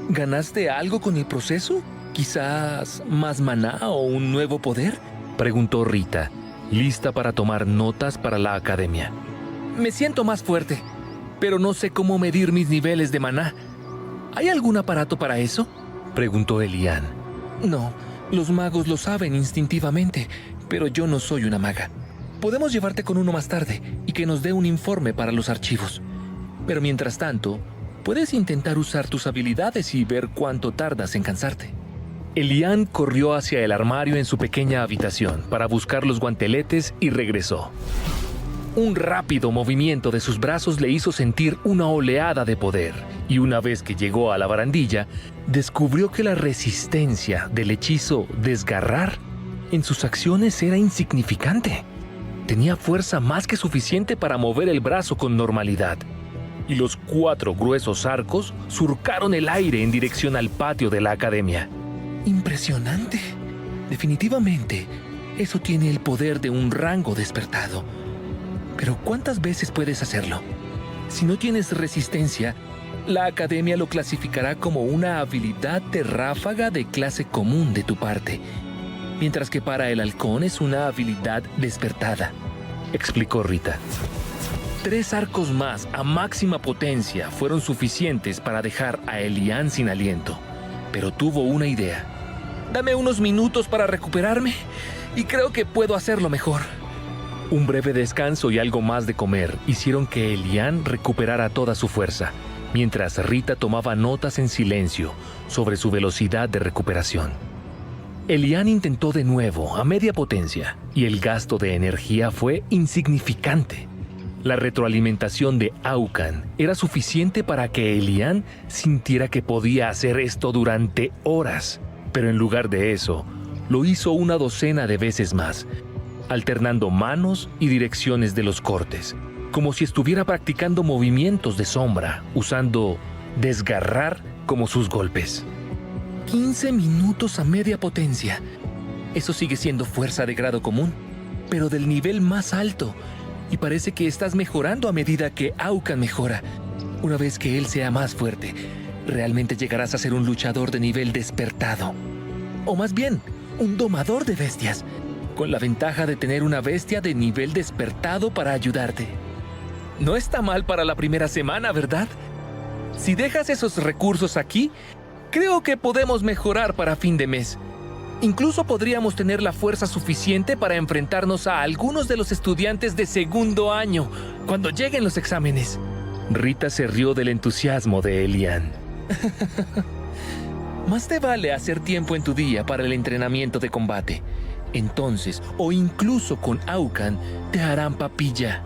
¿Ganaste algo con el proceso? ¿Quizás más maná o un nuevo poder? Preguntó Rita, lista para tomar notas para la academia. Me siento más fuerte, pero no sé cómo medir mis niveles de maná. ¿Hay algún aparato para eso? Preguntó Elian. No, los magos lo saben instintivamente, pero yo no soy una maga. Podemos llevarte con uno más tarde y que nos dé un informe para los archivos. Pero mientras tanto, puedes intentar usar tus habilidades y ver cuánto tardas en cansarte. Elian corrió hacia el armario en su pequeña habitación para buscar los guanteletes y regresó. Un rápido movimiento de sus brazos le hizo sentir una oleada de poder, y una vez que llegó a la barandilla, descubrió que la resistencia del hechizo Desgarrar en sus acciones era insignificante. Tenía fuerza más que suficiente para mover el brazo con normalidad, y los 4 gruesos arcos surcaron el aire en dirección al patio de la academia. Impresionante. Definitivamente, eso tiene el poder de un rango despertado. Pero ¿cuántas veces puedes hacerlo? Si no tienes resistencia, la academia lo clasificará como una habilidad de ráfaga de clase común de tu parte, mientras que para el halcón es una habilidad despertada, explicó Rita. 3 arcos más a máxima potencia fueron suficientes para dejar a Elian sin aliento, pero tuvo una idea. Dame unos minutos para recuperarme y creo que puedo hacerlo mejor. Un breve descanso y algo más de comer hicieron que Elian recuperara toda su fuerza, mientras Rita tomaba notas en silencio sobre su velocidad de recuperación. Elian intentó de nuevo, a media potencia, y el gasto de energía fue insignificante. La retroalimentación de Aucan era suficiente para que Elian sintiera que podía hacer esto durante horas, pero en lugar de eso, lo hizo una docena de veces más, alternando manos y direcciones de los cortes, como si estuviera practicando movimientos de sombra, usando desgarrar como sus golpes. 15 minutos a media potencia. Eso sigue siendo fuerza de grado común, pero del nivel más alto, y parece que estás mejorando a medida que Aucan mejora. Una vez que él sea más fuerte, realmente llegarás a ser un luchador de nivel despertado. O más bien, un domador de bestias, con la ventaja de tener una bestia de nivel despertado para ayudarte. No está mal para la primera semana, ¿verdad? Si dejas esos recursos aquí, creo que podemos mejorar para fin de mes. Incluso podríamos tener la fuerza suficiente para enfrentarnos a algunos de los estudiantes de segundo año cuando lleguen los exámenes. Rita se rió del entusiasmo de Elian. Más te vale hacer tiempo en tu día para el entrenamiento de combate. Entonces, o incluso con Aucan, te harán papilla.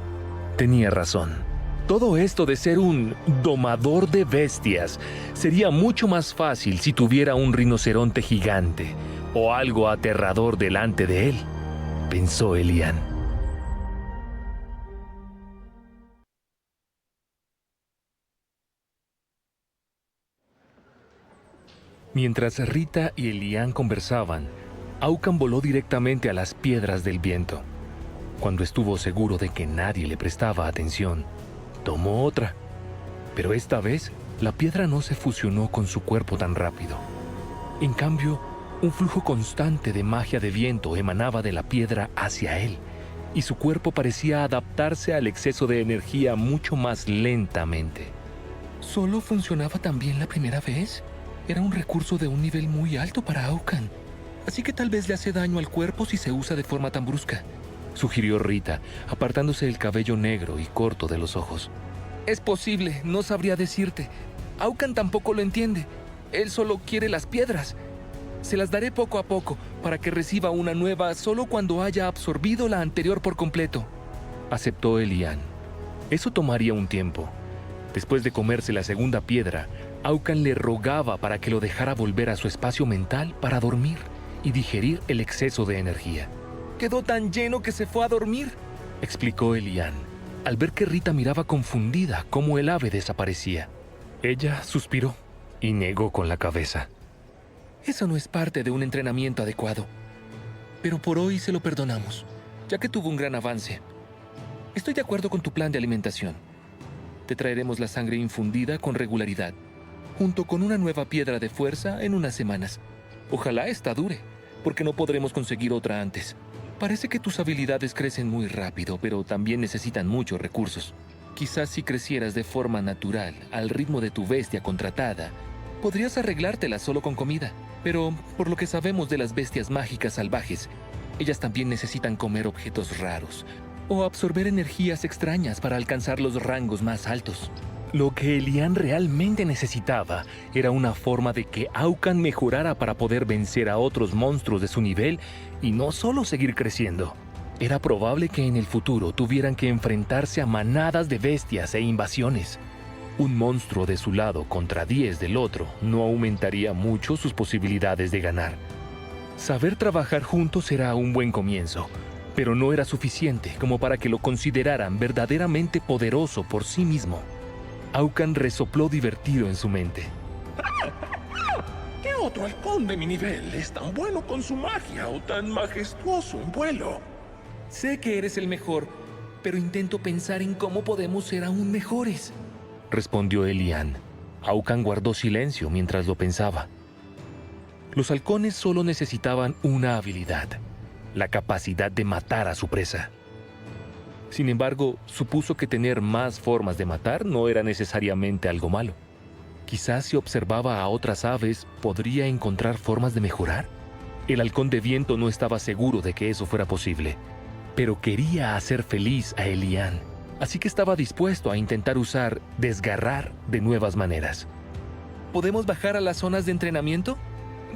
Tenía razón. Todo esto de ser un domador de bestias sería mucho más fácil si tuviera un rinoceronte gigante o algo aterrador delante de él, pensó Elian. Mientras Rita y Elian conversaban, Aucan voló directamente a las piedras del viento. Cuando estuvo seguro de que nadie le prestaba atención, tomó otra. Pero esta vez, la piedra no se fusionó con su cuerpo tan rápido. En cambio, un flujo constante de magia de viento emanaba de la piedra hacia él, y su cuerpo parecía adaptarse al exceso de energía mucho más lentamente. ¿Solo funcionaba tan bien la primera vez? Era un recurso de un nivel muy alto para Aucan, así que tal vez le hace daño al cuerpo si se usa de forma tan brusca, sugirió Rita, apartándose el cabello negro y corto de los ojos. Es posible, no sabría decirte. Aucan tampoco lo entiende. Él solo quiere las piedras. Se las daré poco a poco para que reciba una nueva solo cuando haya absorbido la anterior por completo, aceptó Elian. Eso tomaría un tiempo. Después de comerse la segunda piedra, Aucan le rogaba para que lo dejara volver a su espacio mental para dormir y digerir el exceso de energía. Quedó tan lleno que se fue a dormir, explicó Elian, al ver que Rita miraba confundida cómo el ave desaparecía. Ella suspiró y negó con la cabeza. Eso no es parte de un entrenamiento adecuado. Pero por hoy se lo perdonamos, ya que tuvo un gran avance. Estoy de acuerdo con tu plan de alimentación. Te traeremos la sangre infundida con regularidad, junto con una nueva piedra de fuerza en unas semanas. Ojalá esta dure, porque no podremos conseguir otra antes. Parece que tus habilidades crecen muy rápido, pero también necesitan muchos recursos. Quizás si crecieras de forma natural, al ritmo de tu bestia contratada, podrías arreglártela solo con comida. Pero, por lo que sabemos de las bestias mágicas salvajes, ellas también necesitan comer objetos raros o absorber energías extrañas para alcanzar los rangos más altos. Lo que Elian realmente necesitaba era una forma de que Aucan mejorara para poder vencer a otros monstruos de su nivel y no solo seguir creciendo. Era probable que en el futuro tuvieran que enfrentarse a manadas de bestias e invasiones. Un monstruo de su lado contra 10 del otro no aumentaría mucho sus posibilidades de ganar. Saber trabajar juntos era un buen comienzo, pero no era suficiente como para que lo consideraran verdaderamente poderoso por sí mismo. Aucan resopló divertido en su mente. ¿Qué otro halcón de mi nivel es tan bueno con su magia o tan majestuoso en vuelo? Sé que eres el mejor, pero intento pensar en cómo podemos ser aún mejores, respondió Elian. Aucan guardó silencio mientras lo pensaba. Los halcones solo necesitaban una habilidad, la capacidad de matar a su presa. Sin embargo, supuso que tener más formas de matar no era necesariamente algo malo. Quizás si observaba a otras aves, podría encontrar formas de mejorar. El halcón de viento no estaba seguro de que eso fuera posible, pero quería hacer feliz a Elian, así que estaba dispuesto a intentar usar desgarrar de nuevas maneras. ¿Podemos bajar a las zonas de entrenamiento?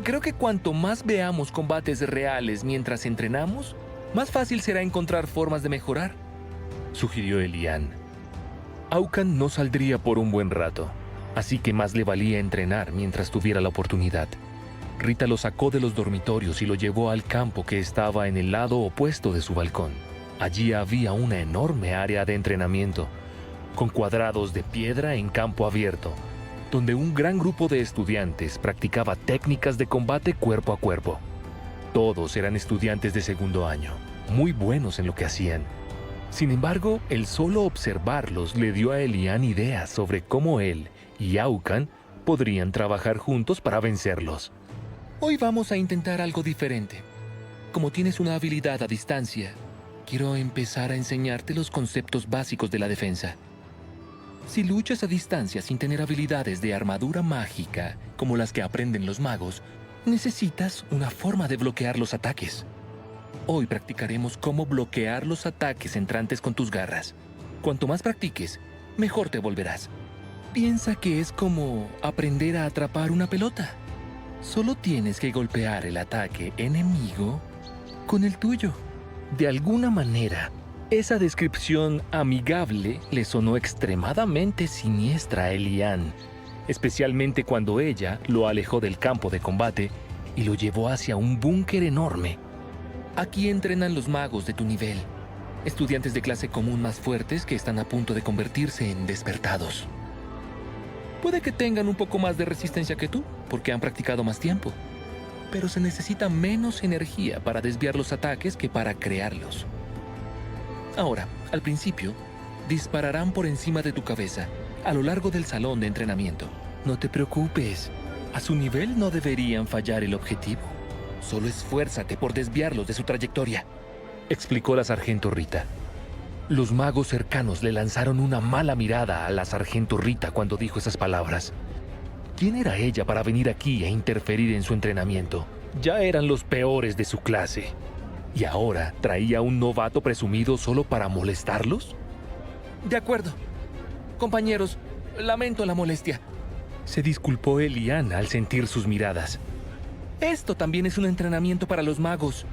Creo que cuanto más veamos combates reales mientras entrenamos, más fácil será encontrar formas de mejorar, sugirió Elian. Aucan no saldría por un buen rato, así que más le valía entrenar mientras tuviera la oportunidad. Rita lo sacó de los dormitorios y lo llevó al campo que estaba en el lado opuesto de su balcón. Allí había una enorme área de entrenamiento, con cuadrados de piedra en campo abierto, donde un gran grupo de estudiantes practicaba técnicas de combate cuerpo a cuerpo. Todos eran estudiantes de segundo año, muy buenos en lo que hacían. Sin embargo, el solo observarlos le dio a Elian ideas sobre cómo él y Aucan podrían trabajar juntos para vencerlos. Hoy vamos a intentar algo diferente. Como tienes una habilidad a distancia, quiero empezar a enseñarte los conceptos básicos de la defensa. Si luchas a distancia sin tener habilidades de armadura mágica, como las que aprenden los magos, necesitas una forma de bloquear los ataques. Hoy practicaremos cómo bloquear los ataques entrantes con tus garras. Cuanto más practiques, mejor te volverás. Piensa que es como aprender a atrapar una pelota. Solo tienes que golpear el ataque enemigo con el tuyo. De alguna manera, esa descripción amigable le sonó extremadamente siniestra a Elian, especialmente cuando ella lo alejó del campo de combate y lo llevó hacia un búnker enorme. Aquí entrenan los magos de tu nivel, estudiantes de clase común más fuertes que están a punto de convertirse en despertados. Puede que tengan un poco más de resistencia que tú, porque han practicado más tiempo, pero se necesita menos energía para desviar los ataques que para crearlos. Ahora, al principio, dispararán por encima de tu cabeza, a lo largo del salón de entrenamiento. No te preocupes, a su nivel no deberían fallar el objetivo. Solo esfuérzate por desviarlos de su trayectoria, explicó la sargento Rita. Los magos cercanos le lanzaron una mala mirada a la sargento Rita cuando dijo esas palabras. ¿Quién era ella para venir aquí e interferir en su entrenamiento? Ya eran los peores de su clase. ¿Y ahora traía un novato presumido solo para molestarlos? De acuerdo. Compañeros, lamento la molestia. Se disculpó Elian al sentir sus miradas. Esto también es un entrenamiento para los magos.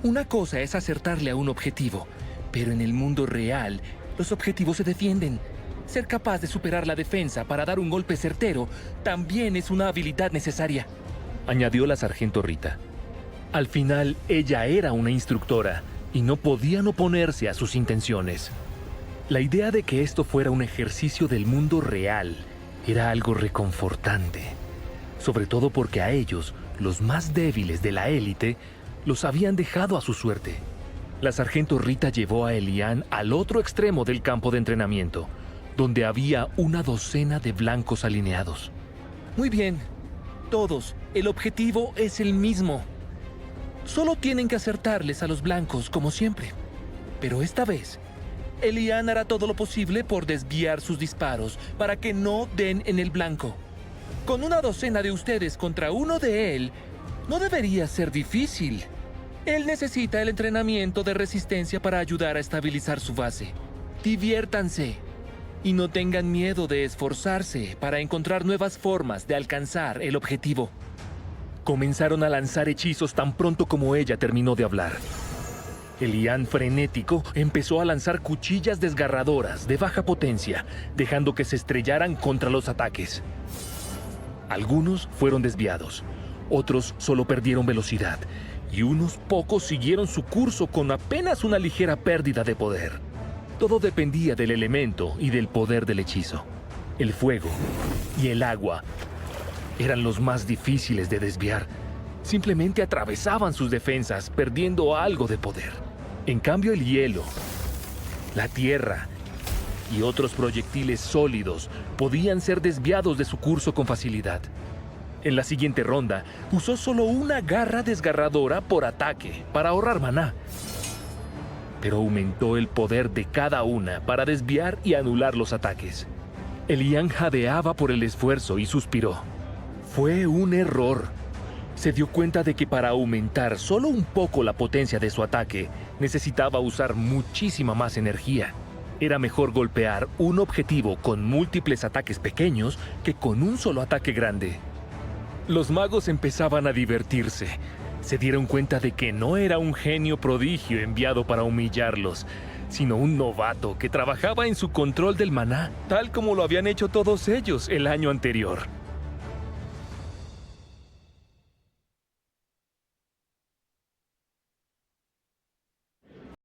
Una cosa es acertarle a un objetivo, pero en el mundo real, los objetivos se defienden. Ser capaz de superar la defensa para dar un golpe certero también es una habilidad necesaria, añadió la sargento Rita. Al final, ella era una instructora y no podían oponerse a sus intenciones. La idea de que esto fuera un ejercicio del mundo real era algo reconfortante, sobre todo porque a ellos, los más débiles de la élite, los habían dejado a su suerte. La sargento Rita llevó a Elian al otro extremo del campo de entrenamiento, donde había una docena de blancos alineados. Muy bien, todos, el objetivo es el mismo. Solo tienen que acertarles a los blancos, como siempre. Pero esta vez, Elian hará todo lo posible por desviar sus disparos para que no den en el blanco. Con una docena de ustedes contra uno de él, no debería ser difícil. Él necesita el entrenamiento de resistencia para ayudar a estabilizar su base. Diviértanse y no tengan miedo de esforzarse para encontrar nuevas formas de alcanzar el objetivo. Comenzaron a lanzar hechizos tan pronto como ella terminó de hablar. Elian, frenético, empezó a lanzar cuchillas desgarradoras de baja potencia, dejando que se estrellaran contra los ataques. Algunos fueron desviados, otros solo perdieron velocidad, y unos pocos siguieron su curso con apenas una ligera pérdida de poder. Todo dependía del elemento y del poder del hechizo. El fuego y el agua eran los más difíciles de desviar. Simplemente atravesaban sus defensas, perdiendo algo de poder. En cambio, el hielo, la tierra y otros proyectiles sólidos podían ser desviados de su curso con facilidad. En la siguiente ronda, usó solo una garra desgarradora por ataque para ahorrar maná. Pero aumentó el poder de cada una para desviar y anular los ataques. Elian jadeaba por el esfuerzo y suspiró. Fue un error. Se dio cuenta de que para aumentar solo un poco la potencia de su ataque, necesitaba usar muchísima más energía. Era mejor golpear un objetivo con múltiples ataques pequeños que con un solo ataque grande. Los magos empezaban a divertirse. Se dieron cuenta de que no era un genio prodigio enviado para humillarlos, sino un novato que trabajaba en su control del maná, tal como lo habían hecho todos ellos el año anterior.